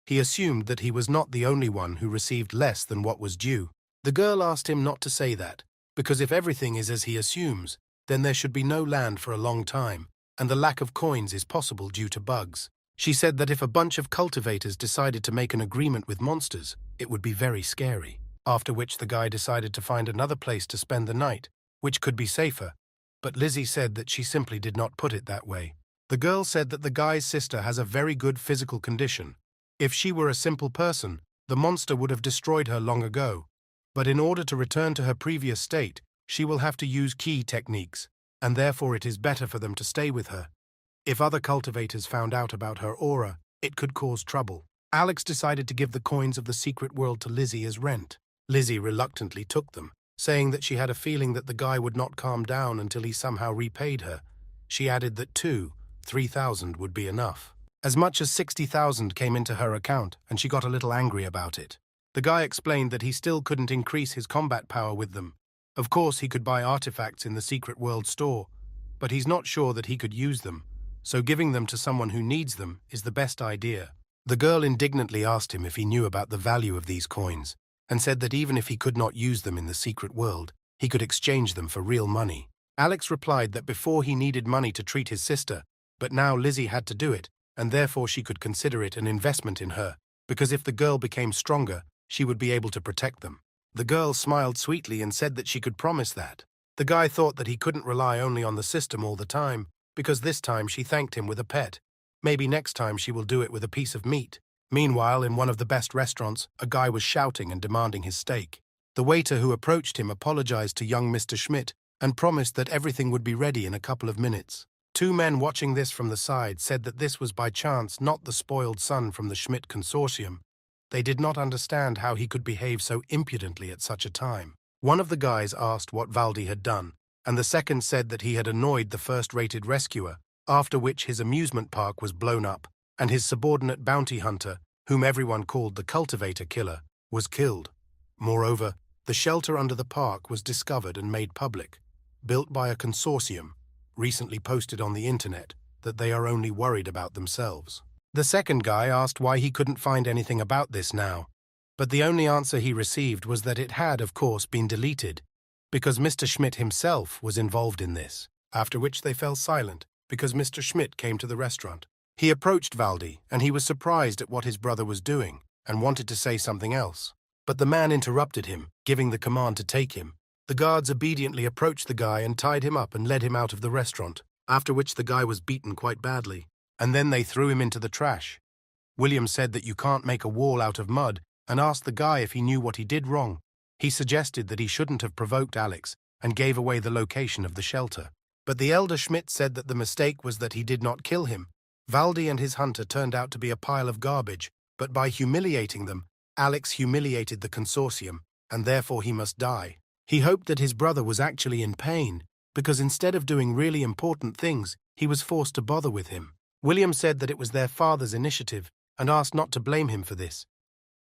He assumed that he was not the only one who received less than what was due. The girl asked him not to say that, because if everything is as he assumes, then there should be no land for a long time, and the lack of coins is possible due to bugs. She said that if a bunch of cultivators decided to make an agreement with monsters, it would be very scary. After which the guy decided to find another place to spend the night, which could be safer, but Lizzie said that she simply did not put it that way. The girl said that the guy's sister has a very good physical condition. If she were a simple person, the monster would have destroyed her long ago. But in order to return to her previous state, she will have to use key techniques, and therefore it is better for them to stay with her. If other cultivators found out about her aura, it could cause trouble. Alex decided to give the coins of the secret world to Lizzie as rent. Lizzie reluctantly took them, saying that she had a feeling that the guy would not calm down until he somehow repaid her. She added that 3,000 would be enough. As much as 60,000 came into her account, and she got a little angry about it. The guy explained that he still couldn't increase his combat power with them. Of course, he could buy artifacts in the secret world store, but he's not sure that he could use them, so giving them to someone who needs them is the best idea. The girl indignantly asked him if he knew about the value of these coins, and said that even if he could not use them in the secret world, he could exchange them for real money. Alex replied that before he needed money to treat his sister, but now Lizzie had to do it, and therefore she could consider it an investment in her, because if the girl became stronger, she would be able to protect them. The girl smiled sweetly and said that she could promise that. The guy thought that he couldn't rely only on the system all the time, because this time she thanked him with a pet. Maybe next time she will do it with a piece of meat. Meanwhile, in one of the best restaurants, a guy was shouting and demanding his steak. The waiter who approached him apologized to young Mr. Schmidt and promised that everything would be ready in a couple of minutes. Two men watching this from the side said that this was by chance not the spoiled son from the Schmidt consortium. They did not understand how he could behave so impudently at such a time. One of the guys asked what Valdi had done, and the second said that he had annoyed the first-rated rescuer, after which his amusement park was blown up, and his subordinate bounty hunter, whom everyone called the cultivator killer, was killed. Moreover, the shelter under the park was discovered and made public, built by a consortium, recently posted on the internet that they are only worried about themselves. The second guy asked why he couldn't find anything about this now, but the only answer he received was that it had, of course, been deleted, because Mr. Schmidt himself was involved in this, after which they fell silent because Mr. Schmidt came to the restaurant. He approached Valdi, and he was surprised at what his brother was doing and wanted to say something else. But the man interrupted him, giving the command to take him. The guards obediently approached the guy and tied him up and led him out of the restaurant, after which the guy was beaten quite badly. And then they threw him into the trash. William said that you can't make a wall out of mud and asked the guy if he knew what he did wrong. He suggested that he shouldn't have provoked Alex and gave away the location of the shelter. But the elder Schmidt said that the mistake was that he did not kill him. Valdi and his hunter turned out to be a pile of garbage, but by humiliating them, Alex humiliated the consortium, and therefore he must die. He hoped that his brother was actually in pain, because instead of doing really important things, he was forced to bother with him. William said that it was their father's initiative and asked not to blame him for this.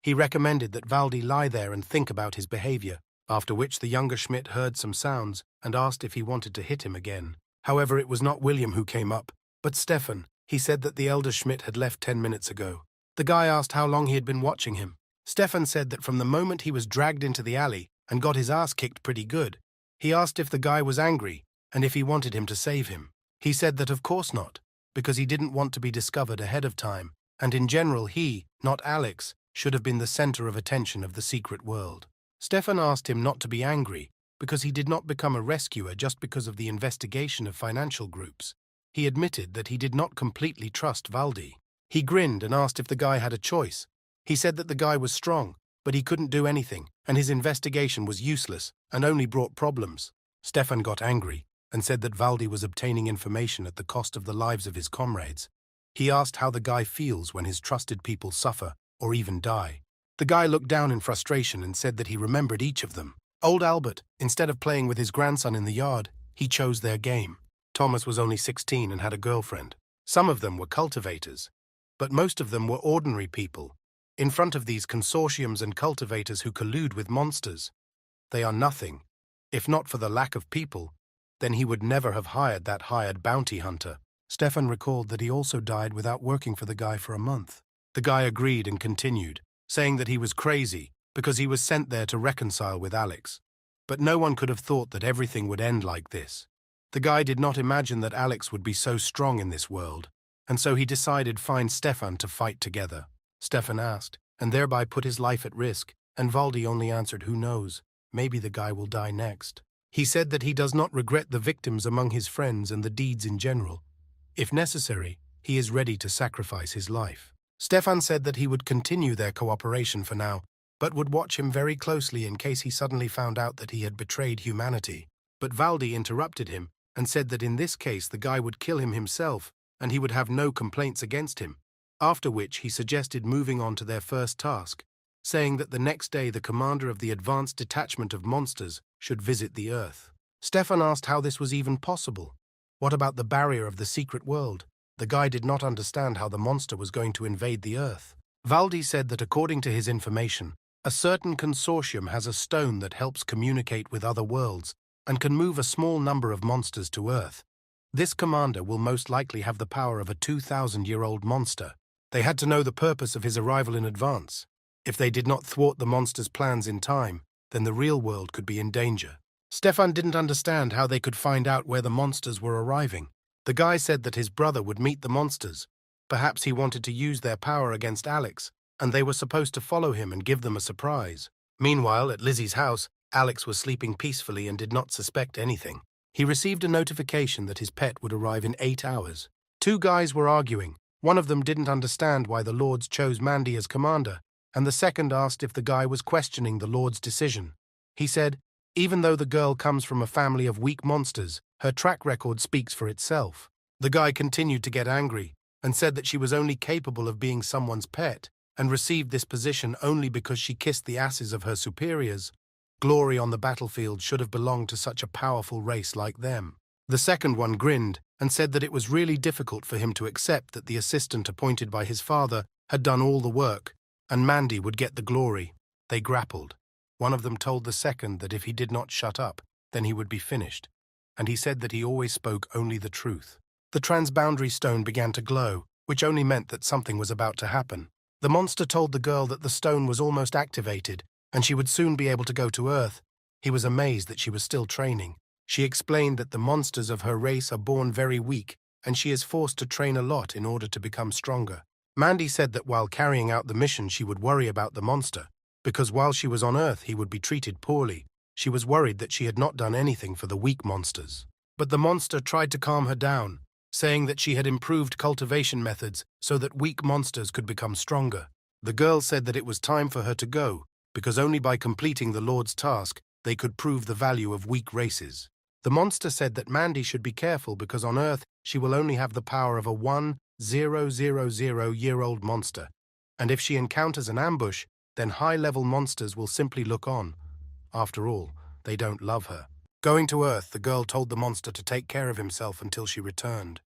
He recommended that Valdi lie there and think about his behavior, after which the younger Schmidt heard some sounds and asked if he wanted to hit him again. However, it was not William who came up, but Stefan. He said that the elder Schmidt had left 10 minutes ago. The guy asked how long he had been watching him. Stefan said that from the moment he was dragged into the alley and got his ass kicked pretty good. He asked if the guy was angry and if he wanted him to save him. He said that of course not, because he didn't want to be discovered ahead of time, and in general he, not Alex, should have been the center of attention of the secret world. Stefan asked him not to be angry, because he did not become a rescuer just because of the investigation of financial groups. He admitted that he did not completely trust Valdi. He grinned and asked if the guy had a choice. He said that the guy was strong, but he couldn't do anything, and his investigation was useless and only brought problems. Stefan got angry and said that Valdi was obtaining information at the cost of the lives of his comrades. He asked how the guy feels when his trusted people suffer or even die. The guy looked down in frustration and said that he remembered each of them. Old Albert, instead of playing with his grandson in the yard, he chose their game. Thomas was only 16 and had a girlfriend. Some of them were cultivators, but most of them were ordinary people. In front of these consortiums and cultivators who collude with monsters, they are nothing. If not for the lack of people, then he would never have hired that hired bounty hunter. Stefan recalled that he also died without working for the guy for a month. The guy agreed and continued, saying that he was crazy because he was sent there to reconcile with Alex. But no one could have thought that everything would end like this. The guy did not imagine that Alex would be so strong in this world, and so he decided find Stefan to fight together. Stefan asked, and thereby put his life at risk, and Valdi only answered, who knows, maybe the guy will die next. He said that he does not regret the victims among his friends and the deeds in general. If necessary, he is ready to sacrifice his life. Stefan said that he would continue their cooperation for now, but would watch him very closely in case he suddenly found out that he had betrayed humanity. But Valdi interrupted him and said that in this case the guy would kill him himself and he would have no complaints against him, after which he suggested moving on to their first task, saying that the next day the commander of the advanced detachment of monsters should visit the Earth. Stefan asked how this was even possible. What about the barrier of the secret world? The guy did not understand how the monster was going to invade the Earth. Valdi said that according to his information, a certain consortium has a stone that helps communicate with other worlds and can move a small number of monsters to Earth. This commander will most likely have the power of a 2,000-year-old monster. They had to know the purpose of his arrival in advance. If they did not thwart the monster's plans in time, then the real world could be in danger. Stefan didn't understand how they could find out where the monsters were arriving. The guy said that his brother would meet the monsters. Perhaps he wanted to use their power against Alex, and they were supposed to follow him and give them a surprise. Meanwhile, at Lizzie's house, Alex was sleeping peacefully and did not suspect anything. He received a notification that his pet would arrive in 8 hours. Two guys were arguing. One of them didn't understand why the Lords chose Mandy as commander, and the second asked if the guy was questioning the Lord's decision. He said, even though the girl comes from a family of weak monsters, her track record speaks for itself. The guy continued to get angry and said that she was only capable of being someone's pet and received this position only because she kissed the asses of her superiors. Glory on the battlefield should have belonged to such a powerful race like them. The second one grinned and said that it was really difficult for him to accept that the assistant appointed by his father had done all the work, and Mandy would get the glory. They grappled. One of them told the second that if he did not shut up, then he would be finished, and he said that he always spoke only the truth. The transboundary stone began to glow, which only meant that something was about to happen. The monster told the girl that the stone was almost activated, and she would soon be able to go to Earth. He was amazed that she was still training. She explained that the monsters of her race are born very weak and she is forced to train a lot in order to become stronger. Mandy said that while carrying out the mission she would worry about the monster, because while she was on Earth he would be treated poorly. She was worried that she had not done anything for the weak monsters. But the monster tried to calm her down, saying that she had improved cultivation methods so that weak monsters could become stronger. The girl said that it was time for her to go, because only by completing the Lord's task they could prove the value of weak races. The monster said that Mandy should be careful because on Earth she will only have the power of a 1,000-year-old monster, and if she encounters an ambush, then high-level monsters will simply look on. After all, they don't love her. Going to Earth, the girl told the monster to take care of himself until she returned.